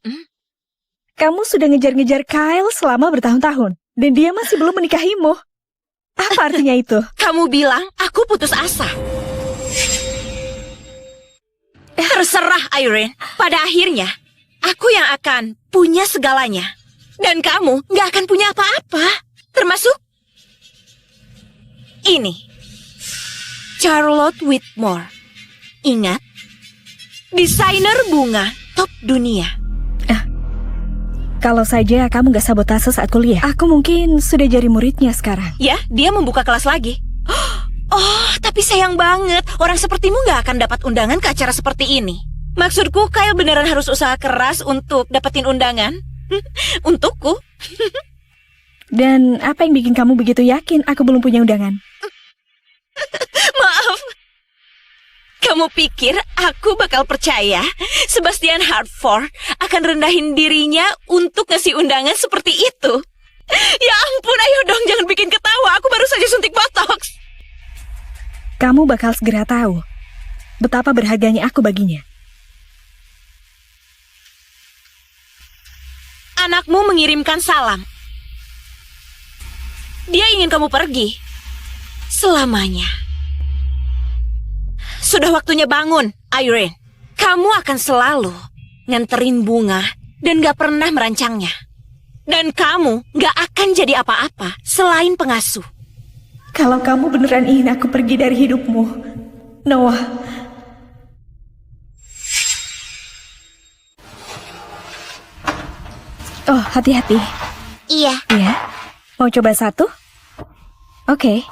B: Kamu sudah ngejar-ngejar Kyle selama bertahun-tahun, dan dia masih belum menikahimu. Apa artinya itu?
F: Kamu bilang aku putus asa. Terserah, Irene. Pada akhirnya, aku yang akan punya segalanya. Dan kamu nggak akan punya apa-apa. Termasuk ini. Charlotte Whitmore. Ingat, desainer bunga top dunia.
B: Kalau saja kamu gak sabotase saat kuliah, aku mungkin sudah jadi muridnya sekarang.
F: Ya, dia membuka kelas lagi. Oh, tapi sayang banget. Orang sepertimu gak akan dapat undangan ke acara seperti ini. Maksudku, Kyle beneran harus usaha keras untuk dapetin undangan. Untukku.
B: Dan apa yang bikin kamu begitu yakin aku belum punya undangan?
F: Maaf. Kamu pikir aku bakal percaya Sebastian Hartford akan rendahin dirinya untuk ngasih undangan seperti itu? Ya ampun, ayo dong, jangan bikin ketawa. Aku baru saja suntik botox.
B: Kamu bakal segera tahu betapa berharganya aku baginya.
F: Anakmu mengirimkan salam. Dia ingin kamu pergi. Selamanya. Sudah waktunya bangun, Irene. Kamu akan selalu nganterin bunga dan gak pernah merancangnya. Dan kamu gak akan jadi apa-apa selain pengasuh.
B: Kalau kamu beneran ingin aku pergi dari hidupmu, Noah. Oh, hati-hati.
F: Iya.
B: Ya, mau coba satu? Oke.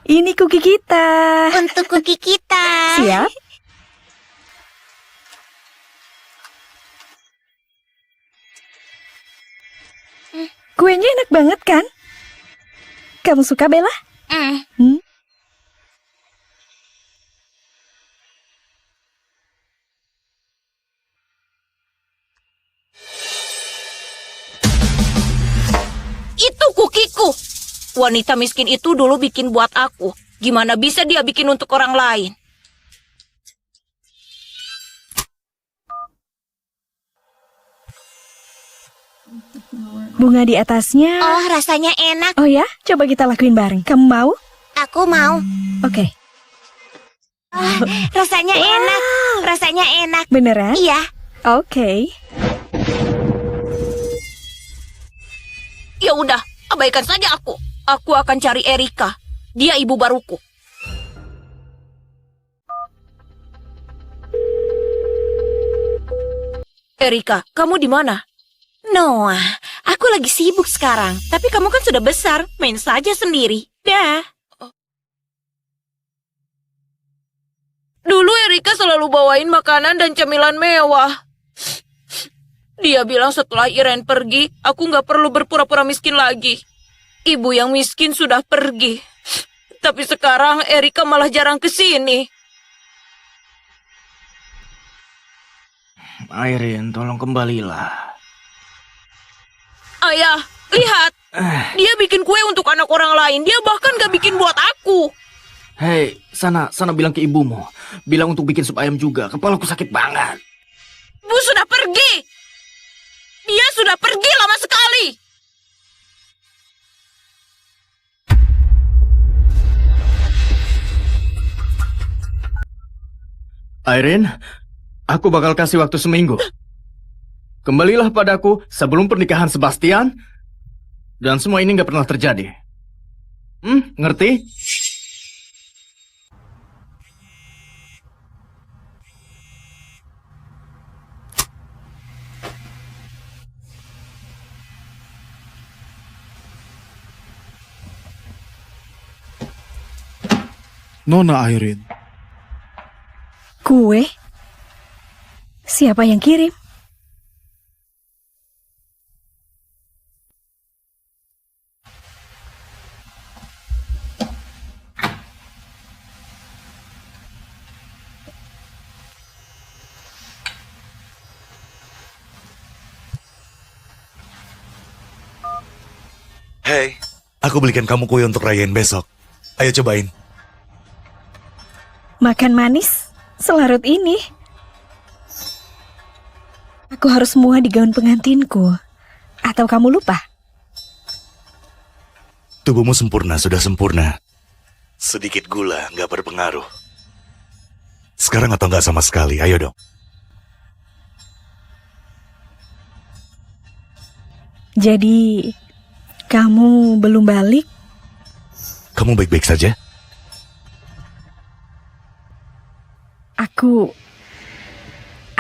B: Ini kuki kita.
F: Untuk kuki kita.
B: Siap? Kuenya enak banget kan? Kamu suka, Bella? Hmm?
F: Itu kukiku. Wanita miskin itu dulu bikin buat aku. Gimana bisa dia bikin untuk orang lain?
B: Bunga di atasnya.
F: Oh, rasanya enak.
B: Oh ya, coba kita lakuin bareng. Kamu mau?
F: Aku mau.
B: Oke.
F: Rasanya enak. Rasanya enak.
B: Beneran?
F: Iya.
B: Oke.
F: Ya udah, abaikan saja aku. Aku akan cari Erika. Dia ibu baruku. Erika, kamu di mana? Noah, aku lagi sibuk sekarang. Tapi kamu kan sudah besar, main saja sendiri. Dah. Dulu Erika selalu bawain makanan dan cemilan mewah. Dia bilang setelah Irene pergi, aku nggak perlu berpura-pura miskin lagi. Ibu yang miskin sudah pergi. Tapi sekarang Erika malah jarang ke sini.
A: Irene, tolong kembalilah.
F: Ayah, lihat. Dia bikin kue untuk anak orang lain. Dia bahkan gak bikin buat aku.
A: Hei, sana bilang ke ibumu. Bilang untuk bikin sup ayam juga. Kepalaku sakit banget.
F: Bu sudah pergi. Dia sudah pergi lama sekali.
A: Irene, aku bakal kasih waktu seminggu. Kembalilah padaku sebelum pernikahan Sebastian. Dan semua ini nggak pernah terjadi. Ngerti?
G: Nona Irene,
B: Kue? Siapa yang kirim?
E: Hei, aku belikan kamu kue untuk rayain besok. Ayo cobain.
B: Makan manis selarut ini. Aku harus muah di gaun pengantinku. Atau kamu lupa?
E: Tubuhmu sempurna, sudah sempurna. Sedikit gula, nggak berpengaruh. Sekarang atau nggak sama sekali, ayo dong.
B: Jadi, kamu belum balik?
E: Kamu baik-baik saja?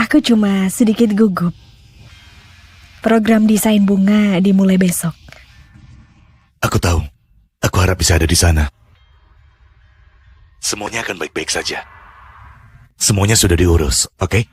B: Aku cuma sedikit gugup. Program desain bunga dimulai besok.
E: Aku tahu. Aku harap bisa ada di sana. Semuanya akan baik-baik saja. Semuanya sudah diurus, oke?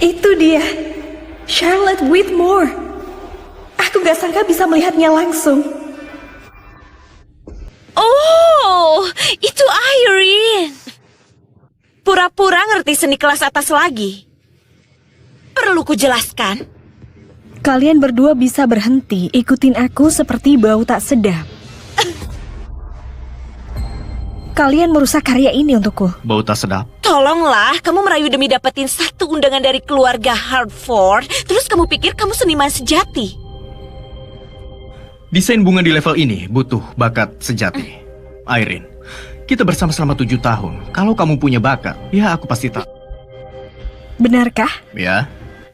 B: Itu dia, Charlotte Whitmore. gak sangka bisa melihatnya langsung.
F: Oh, itu Irene. Pura-pura ngerti seni kelas atas lagi. Perlu kujelaskan?
B: Kalian berdua bisa berhenti ikutin aku seperti bau tak sedap. Kalian merusak karya ini untukku.
A: Bau tak sedap.
F: Tolonglah, kamu merayu demi dapetin satu undangan dari keluarga Hartford. Terus kamu pikir kamu seniman sejati?
A: Desain bunga di level ini butuh bakat sejati. Irene, kita bersama selama 7 tahun. Kalau kamu punya bakat, ya aku pasti tahu.
B: Benarkah?
A: Ya,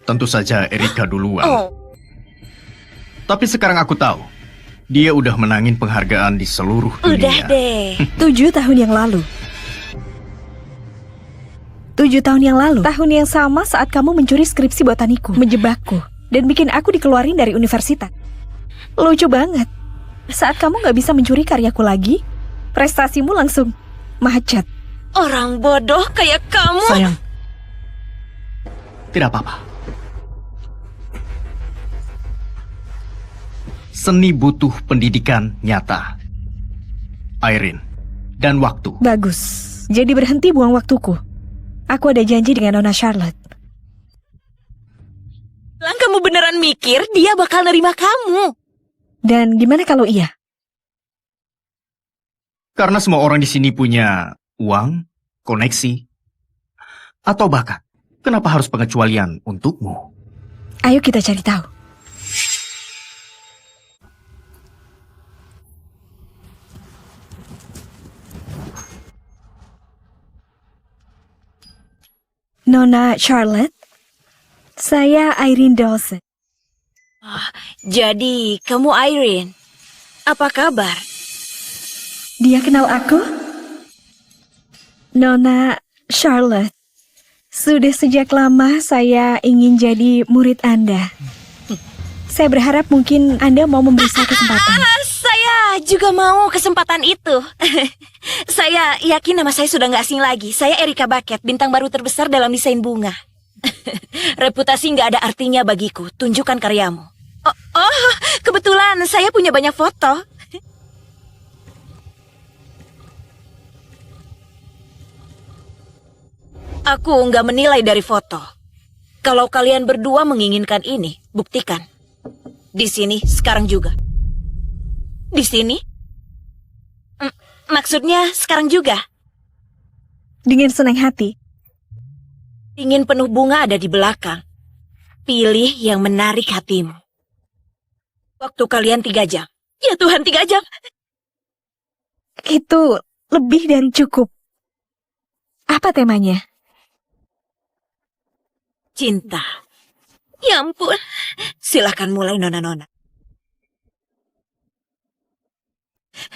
A: tentu saja Erika duluan.
F: Oh,
A: Tapi sekarang aku tahu, dia udah menangin penghargaan di seluruh dunia.
F: udah deh.
B: 7 tahun yang lalu. 7 tahun yang lalu. Tahun yang sama saat kamu mencuri skripsi botaniku, menjebakku, dan bikin aku dikeluarin dari universitas. Lucu banget. Saat kamu gak bisa mencuri karyaku lagi, prestasimu langsung macet.
F: Orang bodoh kayak kamu.
A: Sayang, tidak apa-apa. Seni butuh pendidikan nyata, Irene, dan waktu.
B: Bagus. Jadi berhenti buang waktuku. Aku ada janji dengan Nona Charlotte.
F: Lang, kamu beneran mikir dia bakal nerima kamu?
B: Dan gimana kalau iya?
A: Karena semua orang di sini punya uang, koneksi, atau bakat. Kenapa harus pengecualian untukmu?
B: Ayo kita cari tahu. Nona Charlotte, saya Irene Dawson.
F: Jadi, kamu Irene. Apa kabar?
B: Dia kenal aku? Nona Charlotte, sudah sejak lama saya ingin jadi murid Anda. Saya berharap mungkin Anda mau memberi saya kesempatan.
F: Saya juga mau kesempatan itu. Saya yakin nama saya sudah nggak asing lagi. Saya Erika Bucket, bintang baru terbesar dalam desain bunga. Reputasi nggak ada artinya bagiku. Tunjukkan karyamu. Oh, kebetulan saya punya banyak foto. Aku nggak menilai dari foto. Kalau kalian berdua menginginkan ini, buktikan. Di sini, sekarang juga. Di sini? Maksudnya sekarang juga?
B: Dengan senang hati.
F: Ingin penuh bunga ada di belakang. Pilih yang menarik hatimu. Waktu kalian 3 jam. Ya Tuhan, 3 jam.
B: Itu lebih dari cukup. Apa temanya?
F: Cinta. Ya ampun. Silakan mulai, nona-nona.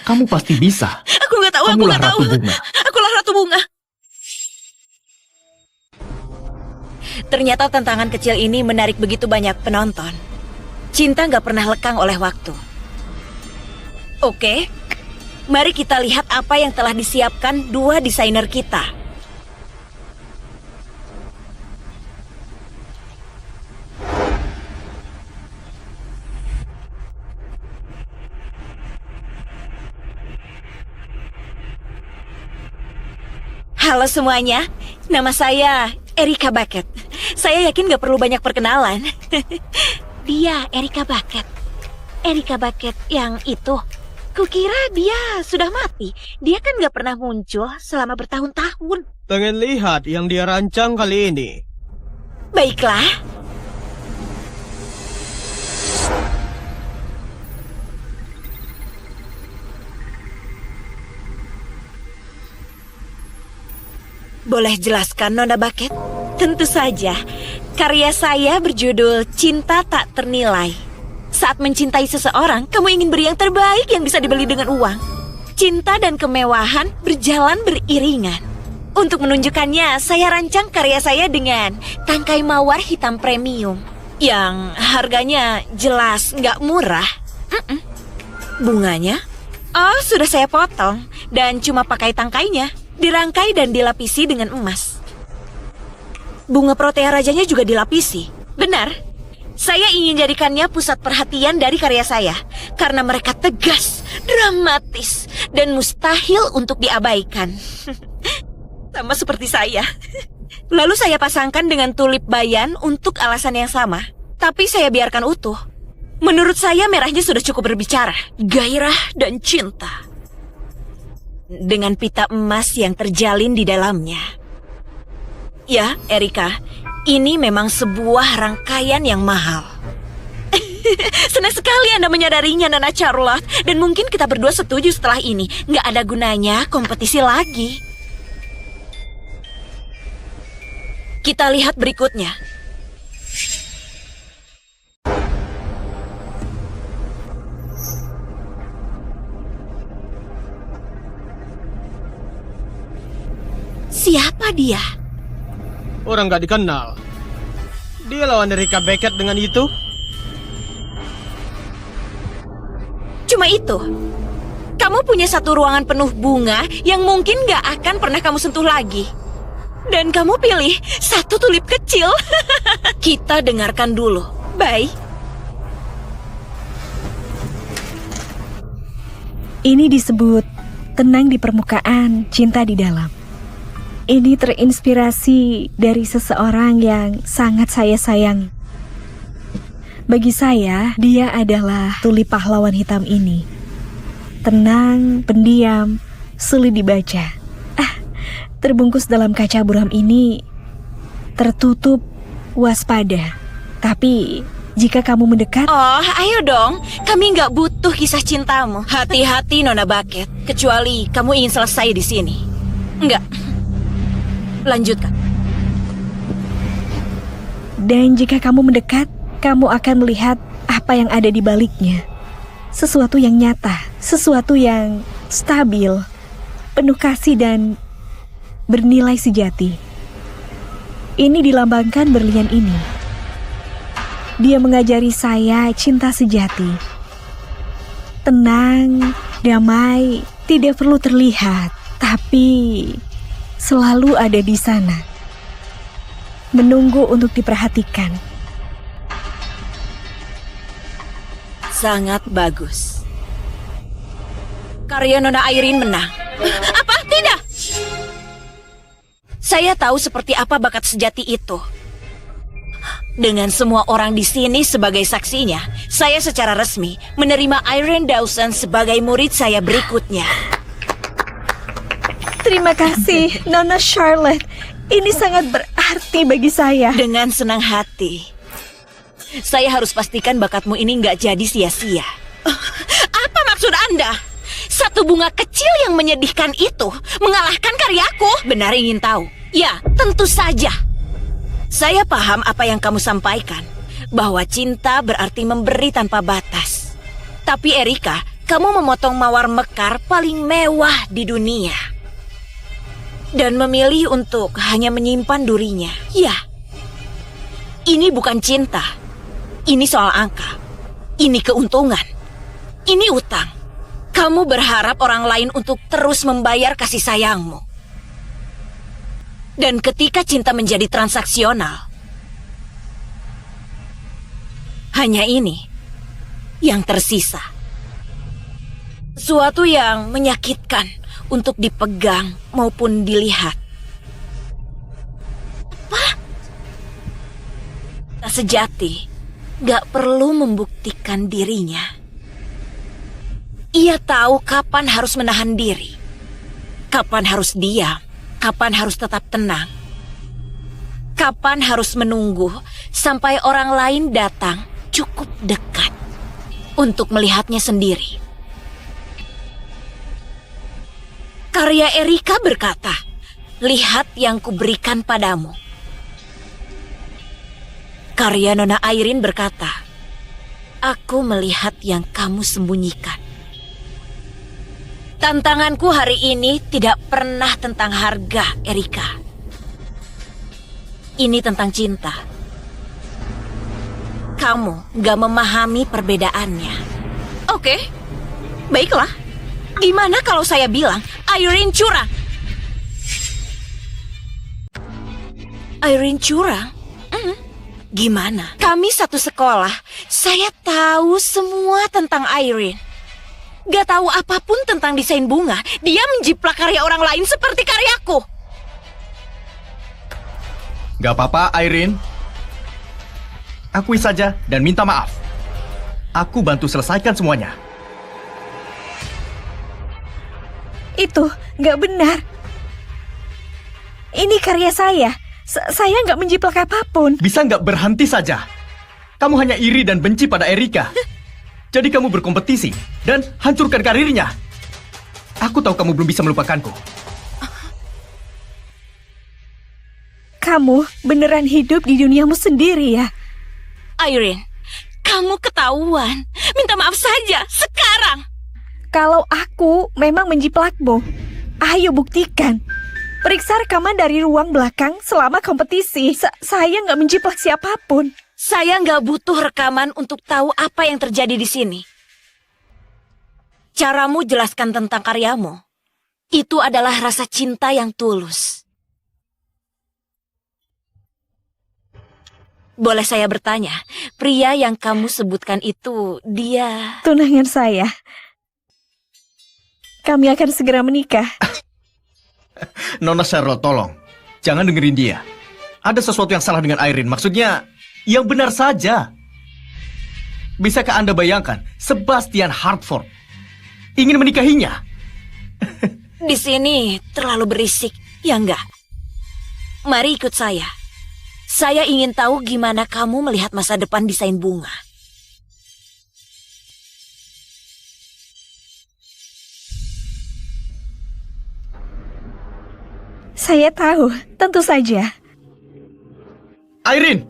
A: Kamu pasti bisa.
F: Aku nggak tahu, aku
A: Kamulah
F: nggak tahu.
A: Ratu Bunga.
F: Akulah Ratu Bunga. Ternyata tantangan kecil ini menarik begitu banyak penonton. Cinta nggak pernah lekang oleh waktu. Oke, mari kita lihat apa yang telah disiapkan 2 desainer kita. Halo semuanya, nama saya Erika Bucket. Saya yakin gak perlu banyak perkenalan. Dia Erika Bucket. Erika Bucket yang itu. Kukira dia sudah mati. Dia kan gak pernah muncul selama bertahun-tahun.
H: Pengen lihat yang dia rancang kali ini.
F: Baiklah. Boleh jelaskan, Nona Bucket? Tentu saja. Karya saya berjudul Cinta Tak Ternilai. Saat mencintai seseorang, kamu ingin beri yang terbaik yang bisa dibeli dengan uang. Cinta dan kemewahan berjalan beriringan. Untuk menunjukkannya, saya rancang karya saya dengan tangkai mawar hitam premium. Yang harganya jelas nggak murah. Bunganya? Oh, sudah saya potong. Dan cuma pakai tangkainya. Dirangkai dan dilapisi dengan emas. Bunga protea rajanya juga dilapisi. Benar. Saya ingin jadikannya pusat perhatian dari karya saya karena mereka tegas, dramatis, dan mustahil untuk diabaikan. Sama seperti saya. Lalu saya pasangkan dengan tulip bayan untuk alasan yang sama, tapi saya biarkan utuh. Menurut saya merahnya sudah cukup berbicara, gairah dan cinta. Dengan pita emas yang terjalin di dalamnya. Ya, Erika, ini memang sebuah rangkaian yang mahal. Senang sekali Anda menyadarinya, Nona Charlotte. Dan mungkin kita berdua setuju setelah ini. Nggak ada gunanya kompetisi lagi. Kita lihat berikutnya. Siapa dia?
H: Orang gak dikenal. Dia lawan Erika Beckett dengan itu?
F: Cuma itu. Kamu punya satu ruangan penuh bunga yang mungkin gak akan pernah kamu sentuh lagi. Dan kamu pilih satu tulip kecil. Kita dengarkan dulu. Bye.
B: Ini disebut tenang di permukaan, cinta di dalam. Ini terinspirasi dari seseorang yang sangat saya sayangi. Bagi saya, dia adalah tulip pahlawan hitam ini. Tenang, pendiam, sulit dibaca. Terbungkus dalam kaca buram ini, tertutup, waspada. Tapi, jika kamu mendekat...
F: Oh, ayo dong. Kami nggak butuh kisah cintamu. Hati-hati, Nona Bucket. Kecuali kamu ingin selesai di sini. Enggak. Lanjutkan.
B: Dan jika kamu mendekat, kamu akan melihat apa yang ada di baliknya. Sesuatu yang nyata, sesuatu yang stabil, penuh kasih dan bernilai sejati. Ini dilambangkan berlian ini. Dia mengajari saya cinta sejati. Tenang, damai, tidak perlu terlihat, tapi selalu ada di sana. Menunggu untuk diperhatikan.
F: Sangat bagus. Karya Nona Irene menang. Apa? Tidak! Saya tahu seperti apa bakat sejati itu. Dengan semua orang di sini sebagai saksinya, saya secara resmi menerima Irene Dawson sebagai murid saya berikutnya.
B: Terima kasih, Nona Charlotte. Ini sangat berarti bagi saya.
F: Dengan senang hati. Saya harus pastikan bakatmu ini nggak jadi sia-sia. Apa maksud Anda? Satu bunga kecil yang menyedihkan itu mengalahkan karyaku? Benar ingin tahu? Ya, tentu saja. Saya paham apa yang kamu sampaikan, bahwa cinta berarti memberi tanpa batas. Tapi Erika, kamu memotong mawar mekar paling mewah di dunia. Dan memilih untuk hanya menyimpan durinya. Ya, ini bukan cinta. Ini soal angka. Ini keuntungan. Ini utang. Kamu berharap orang lain untuk terus membayar kasih sayangmu. Dan ketika cinta menjadi transaksional, hanya ini yang tersisa. Sesuatu yang menyakitkan untuk dipegang maupun dilihat. Apa? Tak sejati, gak perlu membuktikan dirinya. Ia tahu kapan harus menahan diri, kapan harus diam, kapan harus tetap tenang, kapan harus menunggu sampai orang lain datang cukup dekat untuk melihatnya sendiri. Karya Erika berkata, lihat yang kuberikan padamu. Karya Nona Irene berkata, aku melihat yang kamu sembunyikan. Tantanganku hari ini tidak pernah tentang harga, Erika. Ini tentang cinta. Kamu gak memahami perbedaannya. Oke, baiklah. Gimana kalau saya bilang Irene curang? Irene curang? Gimana? Kami satu sekolah. Saya tahu semua tentang Irene. Gak tahu apapun tentang desain bunga. Dia menjiplak karya orang lain seperti karyaku.
A: Gak apa-apa, Irene. Akui saja dan minta maaf. Aku bantu selesaikan semuanya.
B: Itu nggak benar. Ini karya saya. Saya nggak menjiplak apapun.
A: Bisa nggak berhenti saja? Kamu hanya iri dan benci pada Erika. Jadi kamu berkompetisi dan hancurkan karirnya. Aku tahu kamu belum bisa melupakanku.
B: Kamu beneran hidup di duniamu sendiri ya?
F: Irene, kamu ketahuan. Minta maaf saja, sekarang.
B: Kalau aku memang menjiplakmu, ayo buktikan. Periksa rekaman dari ruang belakang selama kompetisi. Saya nggak menjiplak siapapun.
F: Saya nggak butuh rekaman untuk tahu apa yang terjadi di sini. Caramu jelaskan tentang karyamu. Itu adalah rasa cinta yang tulus. Boleh saya bertanya, pria yang kamu sebutkan itu, dia...
B: Tunangan saya. Kami akan segera menikah.
A: Nona Charlotte, tolong. Jangan dengerin dia. Ada sesuatu yang salah dengan Irene. Maksudnya, yang benar saja. Bisakah Anda bayangkan, Sebastian Hartford ingin menikahinya?
F: Di sini terlalu berisik, ya enggak? Mari ikut saya. Saya ingin tahu gimana kamu melihat masa depan desain bunga.
B: Saya tahu, tentu saja.
A: Irene!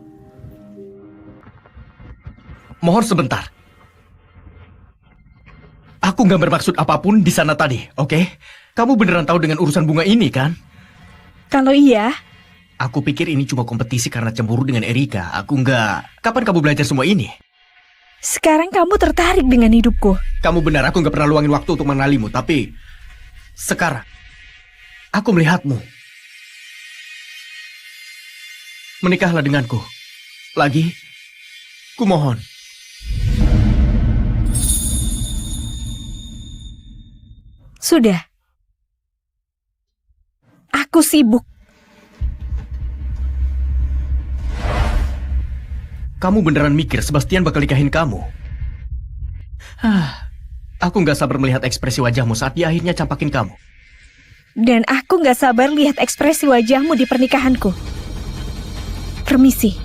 A: Mohon sebentar. Aku nggak bermaksud apapun di sana tadi, oke? Kamu beneran tahu dengan urusan bunga ini, kan?
B: Kalau iya,
A: Aku pikir ini cuma kompetisi karena cemburu dengan Erika. Aku nggak... Kapan kamu belajar semua ini?
B: sekarang kamu tertarik dengan hidupku.
A: Kamu benar, aku nggak pernah luangin waktu untuk mengenalimu. Tapi... Sekarang... Aku melihatmu. Menikahlah denganku. Lagi... Kumohon.
B: Sudah. Aku sibuk.
A: Kamu beneran mikir Sebastian bakal nikahin kamu? Aku nggak sabar melihat ekspresi wajahmu saat dia akhirnya campakin kamu.
B: Dan aku nggak sabar lihat ekspresi wajahmu di pernikahanku. Permisi.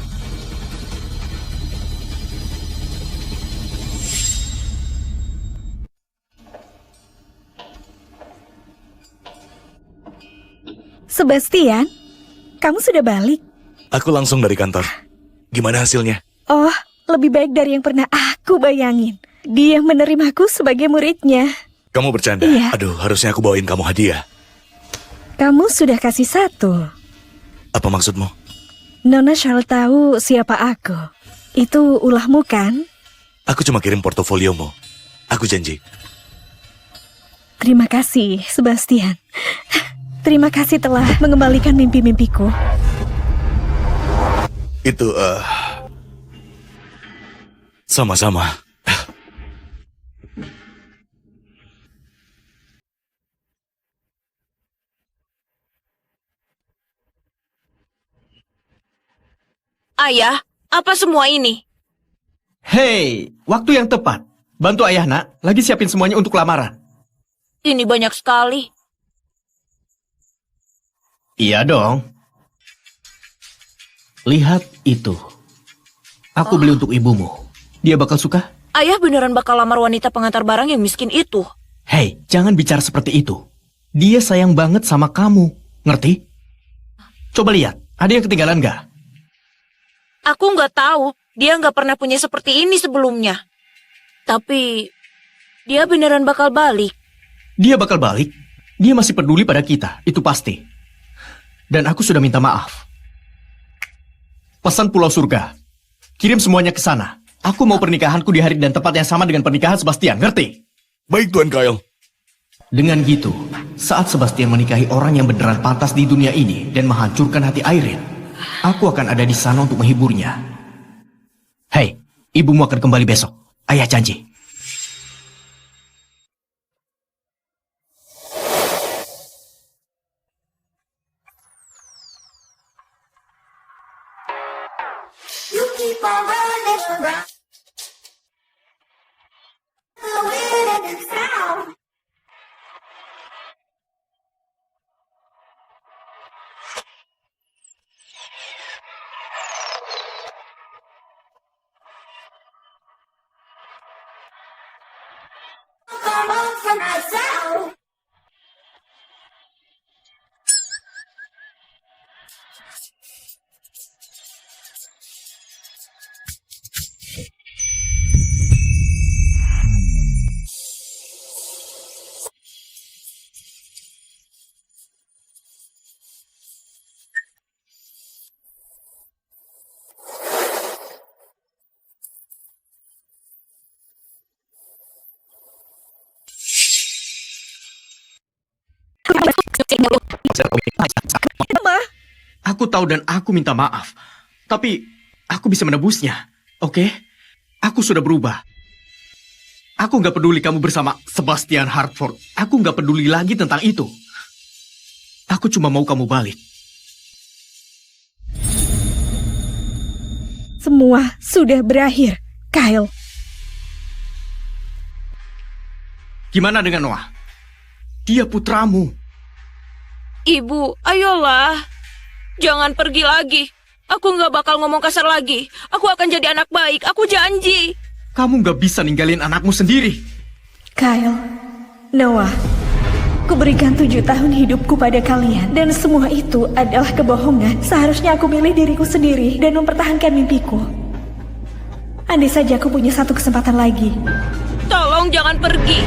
B: Sebastian, kamu sudah balik?
E: Aku langsung dari kantor. Gimana hasilnya?
B: Oh, lebih baik dari yang pernah aku bayangin. Dia menerimaku sebagai muridnya.
E: Kamu bercanda?
B: Iya.
E: Aduh, harusnya aku bawain kamu hadiah.
B: Kamu sudah kasih satu.
E: Apa maksudmu?
B: Nona Charlotte tahu siapa aku. Itu ulahmu kan?
E: Aku cuma kirim portofoliomu. Aku janji.
B: Terima kasih, Sebastian. Terima kasih telah mengembalikan mimpi-mimpiku.
E: Itu, sama-sama.
F: Ayah, apa semua ini?
A: Hei, waktu yang tepat. Bantu ayah, nak. Lagi siapin semuanya untuk lamaran.
F: Ini banyak sekali.
A: Iya dong. Lihat itu. Aku beli untuk ibumu. Dia bakal suka?
F: Ayah beneran bakal lamar wanita pengantar barang yang miskin itu.
A: Hei, jangan bicara seperti itu. Dia sayang banget sama kamu. Ngerti? Coba lihat, ada yang ketinggalan nggak?
F: Aku nggak tahu, dia nggak pernah punya seperti ini sebelumnya. Tapi, dia beneran bakal balik.
A: Dia bakal balik. Dia masih peduli pada kita, itu pasti. Dan aku sudah minta maaf. Pesan Pulau Surga. Kirim semuanya ke sana. Aku mau pernikahanku di hari dan tempat yang sama dengan pernikahan Sebastian, ngerti?
E: Baik, Tuan Kyle.
A: Dengan gitu, saat Sebastian menikahi orang yang beneran pantas di dunia ini dan menghancurkan hati Irene, aku akan ada di sana untuk menghiburnya. Hei, ibumu akan kembali besok. Ayah janji.
I: You keep on running around. The wind and sound. Come on from the sound.
B: Ma,
A: Aku tahu dan aku minta maaf. Tapi aku bisa menebusnya. Oke? Aku sudah berubah. Aku nggak peduli kamu bersama Sebastian Hartford. Aku nggak peduli lagi tentang itu. Aku cuma mau kamu balik.
B: semua sudah berakhir, Kyle.
A: Gimana dengan Noah? Dia putramu.
F: Ibu, ayolah. Jangan pergi lagi. Aku nggak bakal ngomong kasar lagi. Aku akan jadi anak baik. Aku janji.
A: Kamu nggak bisa ninggalin anakmu sendiri.
B: Kyle, Noah, kuberikan 7 tahun hidupku pada kalian. Dan semua itu adalah kebohongan. Seharusnya aku milih diriku sendiri dan mempertahankan mimpiku. Andai saja aku punya satu kesempatan lagi.
F: Tolong jangan pergi.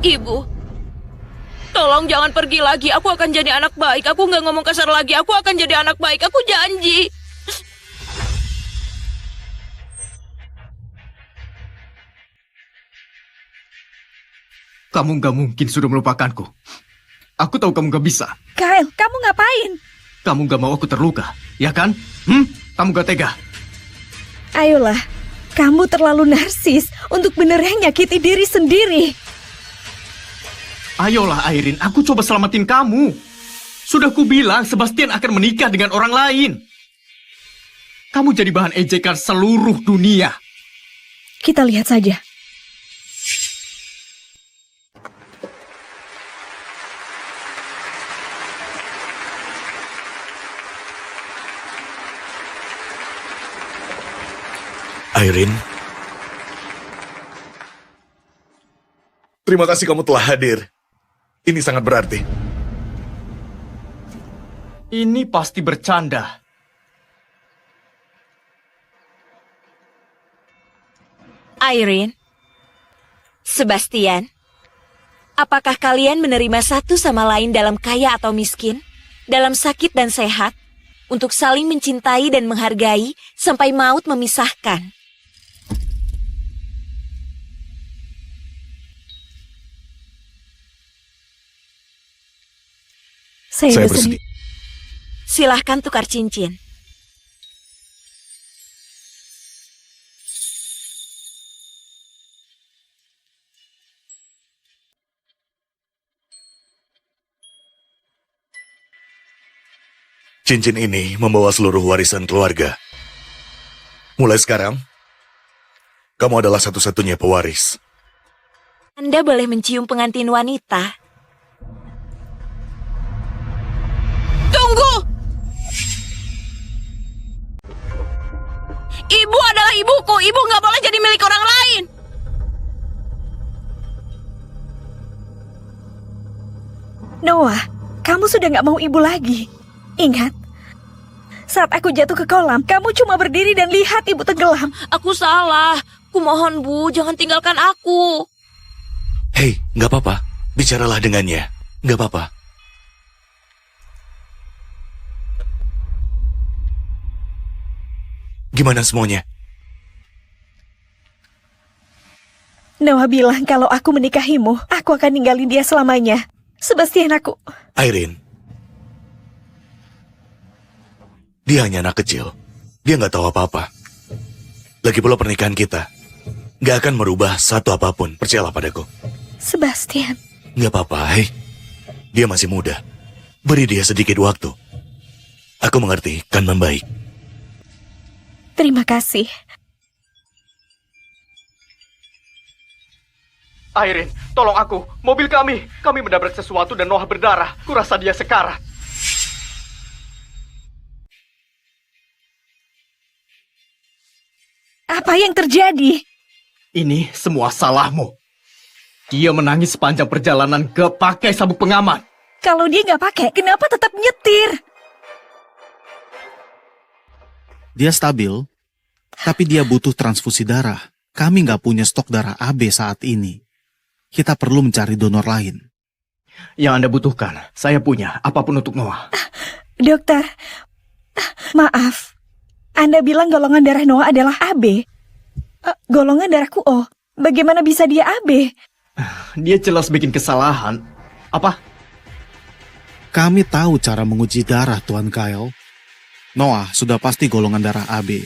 F: Ibu, tolong jangan pergi lagi. Aku akan jadi anak baik. Aku nggak ngomong kasar lagi. Aku akan jadi anak baik. Aku janji.
A: Kamu nggak mungkin sudah melupakanku. Aku tahu kamu nggak bisa.
B: Kyle, kamu ngapain?
A: Kamu nggak mau aku terluka, ya kan? Kamu nggak tega.
B: Ayolah, kamu terlalu narsis untuk beneran nyakiti diri sendiri.
A: Ayolah Airin, aku coba selamatin kamu. Sudah kubilang Sebastian akan menikah dengan orang lain. Kamu jadi bahan ejekan seluruh dunia.
B: Kita lihat saja.
E: Airin, terima kasih kamu telah hadir. Ini sangat berarti.
A: Ini pasti bercanda.
F: Airin, Sebastian, apakah kalian menerima satu sama lain dalam kaya atau miskin, dalam sakit dan sehat, untuk saling mencintai dan menghargai sampai maut memisahkan?
E: Saya bersedia.
F: Silahkan tukar cincin.
E: Cincin ini membawa seluruh warisan keluarga. Mulai sekarang, kamu adalah satu-satunya pewaris.
F: Anda boleh mencium pengantin wanita. Tunggu! Ibu adalah ibuku. Ibu nggak boleh jadi milik orang lain.
B: Noah, kamu sudah nggak mau ibu lagi. Ingat, saat aku jatuh ke kolam, kamu cuma berdiri dan lihat ibu tenggelam.
F: Aku salah. Kumohon, Bu, jangan tinggalkan aku.
E: Hei, nggak apa-apa. Bicaralah dengannya. Nggak apa-apa. Gimana semuanya?
B: Noah bilang kalau aku menikahimu, aku akan ninggalin dia selamanya. Sebastian, aku...
E: Airin, dia hanya anak kecil. Dia nggak tahu apa-apa. Lagi pula pernikahan kita nggak akan merubah satu apapun, percayalah padaku.
B: Sebastian,
E: Nggak apa-apa, hei. Dia masih muda. Beri dia sedikit waktu. Aku mengerti, kan membaik.
B: terima kasih.
A: Irene, tolong aku. Mobil kami. Kami menabrak sesuatu dan Noah berdarah. Kurasa dia sekarat.
B: Apa yang terjadi?
A: Ini semua salahmu. Dia menangis sepanjang perjalanan ke pakai sabuk pengaman.
B: Kalau dia nggak pakai, kenapa tetap nyetir?
G: Dia stabil, tapi dia butuh transfusi darah. Kami nggak punya stok darah AB saat ini. Kita perlu mencari donor lain.
A: Yang Anda butuhkan, saya punya. Apapun untuk Noah.
B: Dokter, maaf. Anda bilang golongan darah Noah adalah AB. Golongan darahku O. Bagaimana bisa dia AB?
A: Dia jelas bikin kesalahan. Apa?
G: Kami tahu cara menguji darah, Tuan Kyle. Noah sudah pasti golongan darah AB.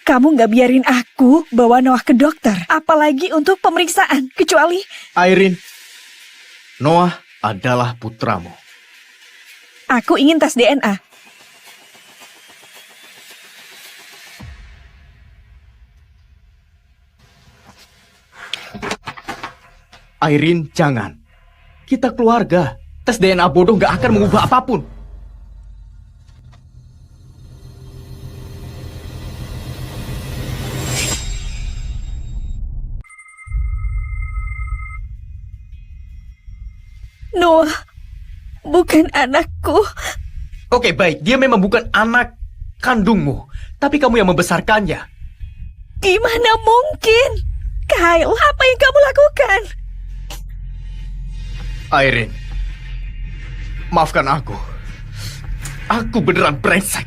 B: Kamu nggak biarin aku bawa Noah ke dokter. Apalagi untuk pemeriksaan. Kecuali...
A: Irene, Noah adalah putramu.
B: Aku ingin tes DNA.
A: Irene, jangan. Kita keluarga. Tes DNA bodoh gak akan mengubah apapun.
B: Noah, bukan anakku.
A: Oke, baik. Dia memang bukan anak kandungmu. Tapi kamu yang membesarkannya.
B: Gimana mungkin? Kyle, apa yang kamu lakukan?
A: Irene, maafkan aku. Aku beneran brengsek.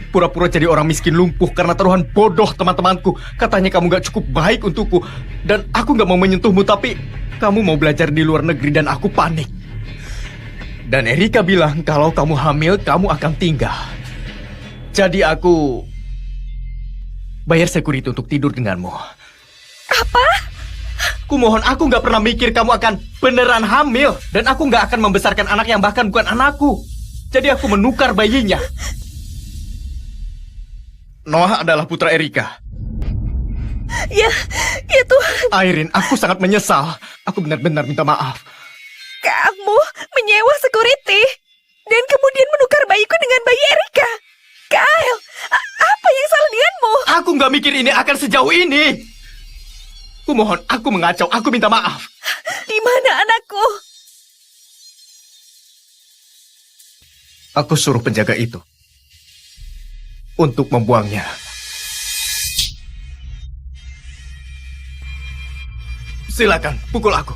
A: Pura-pura jadi orang miskin lumpuh karena taruhan bodoh teman-temanku. Katanya kamu gak cukup baik untukku. Dan aku gak mau menyentuhmu, tapi kamu mau belajar di luar negeri dan aku panik. Dan Erika bilang kalau kamu hamil, kamu akan tinggal. Jadi aku bayar security untuk tidur denganmu.
B: Apa?
A: Kumohon, aku gak pernah mikir kamu akan beneran hamil. Dan aku gak akan membesarkan anak yang bahkan bukan anakku. Jadi aku menukar bayinya. Noah adalah putra Erika.
B: Ya Tuhan.
A: Irene, aku sangat menyesal. Aku benar-benar minta maaf.
B: Kamu menyewa security dan kemudian menukar bayiku dengan bayi Erika. Kyle, apa yang salah denganmu?
A: Aku gak mikir ini akan sejauh ini. Kumohon, aku mengacau. Aku minta maaf.
B: Di mana anakku?
A: Aku suruh penjaga itu untuk membuangnya. Silakan, pukul aku.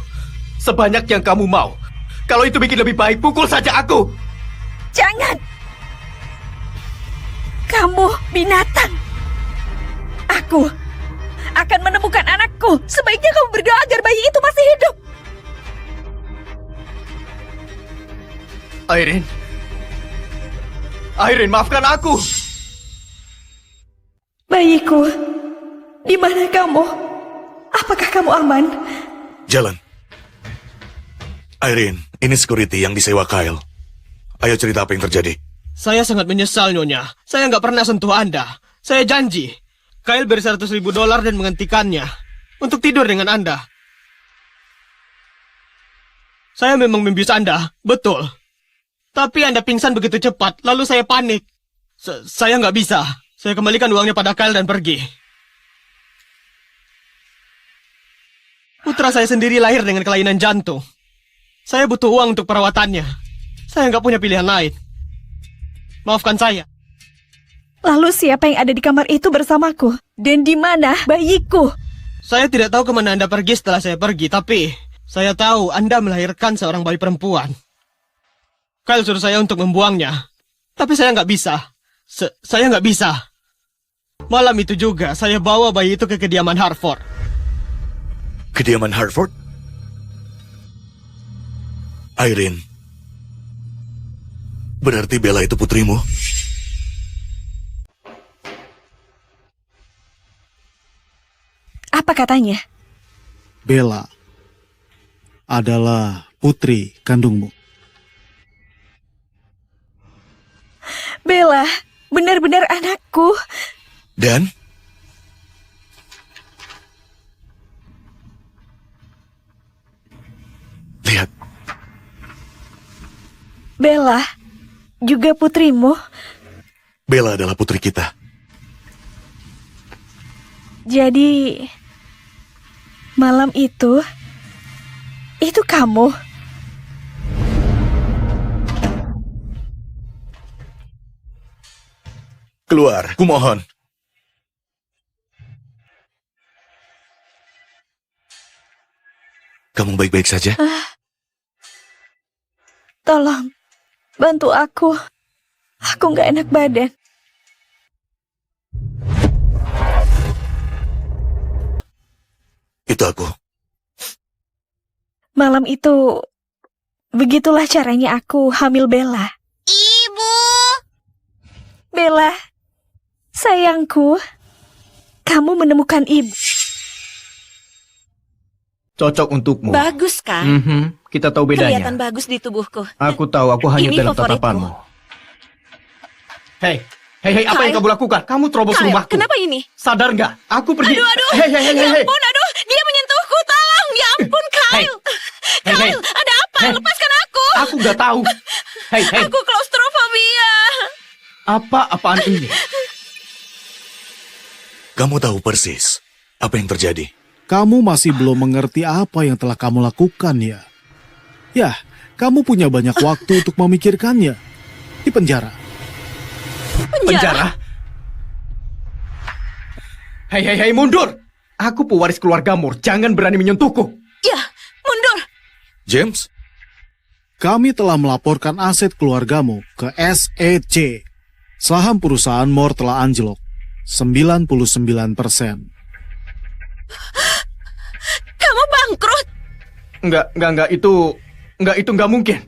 A: Sebanyak yang kamu mau. Kalau itu bikin lebih baik, pukul saja aku.
B: Jangan. Kamu binatang. Aku akan menemukan anakku. Sebaiknya kamu berdoa agar bayi itu masih hidup.
A: Irene, maafkan aku.
B: Bayiku, di mana kamu? Apakah kamu aman?
E: Jalan. Irene, ini security yang disewa Kyle. Ayo cerita apa yang terjadi.
H: Saya sangat menyesal, Nyonya. Saya nggak pernah sentuh Anda. Saya janji. Kyle beri $100,000 dan menghentikannya untuk tidur dengan Anda. Saya memang membius Anda, betul. Tapi Anda pingsan begitu cepat, lalu saya panik. Saya nggak bisa. Saya kembalikan uangnya pada Kyle dan pergi. Putra saya sendiri lahir dengan kelainan jantung. Saya butuh uang untuk perawatannya. Saya nggak punya pilihan lain. Maafkan saya.
B: Lalu siapa yang ada di kamar itu bersamaku? Dan di mana bayiku?
H: Saya tidak tahu kemana Anda pergi setelah saya pergi, tapi saya tahu Anda melahirkan seorang bayi perempuan. Kyle suruh saya untuk membuangnya, tapi saya nggak bisa. Saya nggak bisa. Malam itu juga saya bawa bayi itu ke kediaman Hartford.
E: Kediaman Hartford? Irene, berarti Bella itu putrimu?
B: Apa katanya?
G: Bella adalah putri kandungmu.
B: Bella, benar-benar anakku.
E: Dan lihat,
B: Bella, juga putrimu.
E: Bella adalah putri kita.
B: Jadi, malam itu kamu.
E: Keluar, kumohon. Kamu baik-baik saja?
B: Tolong, bantu aku. Aku nggak enak badan.
E: Itu aku.
B: Malam itu, begitulah caranya aku hamil Bella.
C: Ibu.
B: Bella, sayangku, kamu menemukan ibu.
A: Cocok untukmu.
F: Bagus kan?
A: Mhm, kita tahu bedanya.
F: Kelihatan bagus di tubuhku.
A: Aku tahu, aku hanyut
F: Ini
A: dalam
F: favoritku.
A: tatapanmu. Hei, apa yang
F: Kyle.
A: kamu lakukan? Kamu terobos
F: Kyle,
A: rumahku.
F: kenapa ini?
A: Sadar nggak? Aku pergi.
F: Aduh,
A: Hei,
F: ya ampun, aduh, dia menyentuhku, tolong, ya ampun, Kyle.
A: Hei.
F: Kyle, ada apa?
A: Hei.
F: Lepaskan aku.
A: Aku nggak tahu. Hei.
F: Aku klaustrofobia.
A: Apaan ini?
E: Kamu tahu persis apa yang terjadi.
G: Kamu masih belum mengerti apa yang telah kamu lakukan ya? Ya, kamu punya banyak waktu untuk memikirkannya. Di penjara.
A: Penjara? Hei, mundur! Aku pewaris keluargamu, jangan berani menyentuhku.
F: Ya, mundur.
E: James,
G: Kami telah melaporkan aset keluargamu ke SEC. Saham perusahaan Moore telah anjlok 99%.
F: Kamu bangkrut.
A: Enggak, itu nggak mungkin.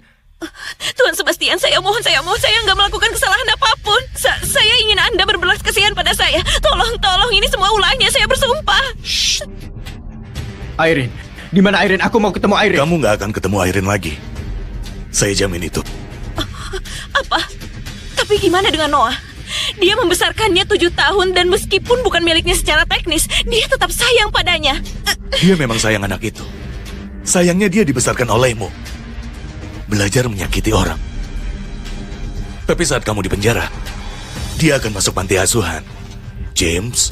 F: Tuan Sebastian, saya mohon, saya nggak melakukan kesalahan apapun. Saya ingin Anda berbelas kasihan pada saya. Tolong, ini semua ulahnya, saya bersumpah.
A: Irene, di mana Irene? Aku mau ketemu Irene.
E: kamu nggak akan ketemu Irene lagi. Saya jamin itu.
F: Apa? Tapi gimana dengan Noah? Dia membesarkannya 7 tahun dan meskipun bukan miliknya secara teknis, dia tetap sayang padanya.
E: Dia memang sayang anak itu. Sayangnya dia dibesarkan olehmu. Belajar menyakiti orang. Tapi saat kamu di penjara, dia akan masuk panti asuhan. James,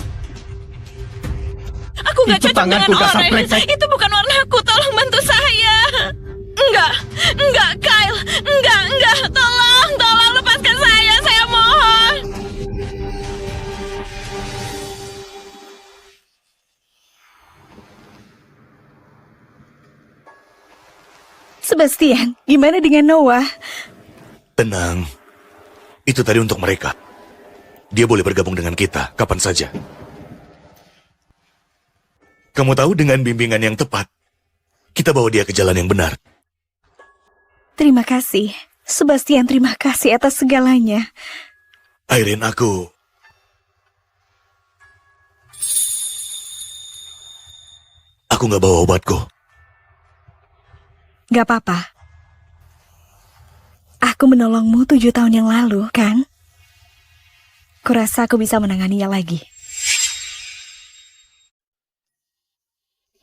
F: Aku nggak
A: Itu
F: cocok dengan
A: tanganku, dasar
F: orang.
A: brengsek.
F: Itu bukan warnaku, tolong bantu saya. Enggak, Kyle. Enggak. Tolong, lepaskan saya mohon.
B: Sebastian, gimana dengan Noah?
E: tenang. Itu tadi untuk mereka. Dia boleh bergabung dengan kita kapan saja. Kamu tahu, dengan bimbingan yang tepat, kita bawa dia ke jalan yang benar.
B: Terima kasih. Sebastian, terima kasih atas segalanya.
E: Irene, aku nggak bawa obatku.
B: Gak apa-apa. Aku menolongmu 7 tahun yang lalu, kan? Kurasa aku bisa menanganinya lagi.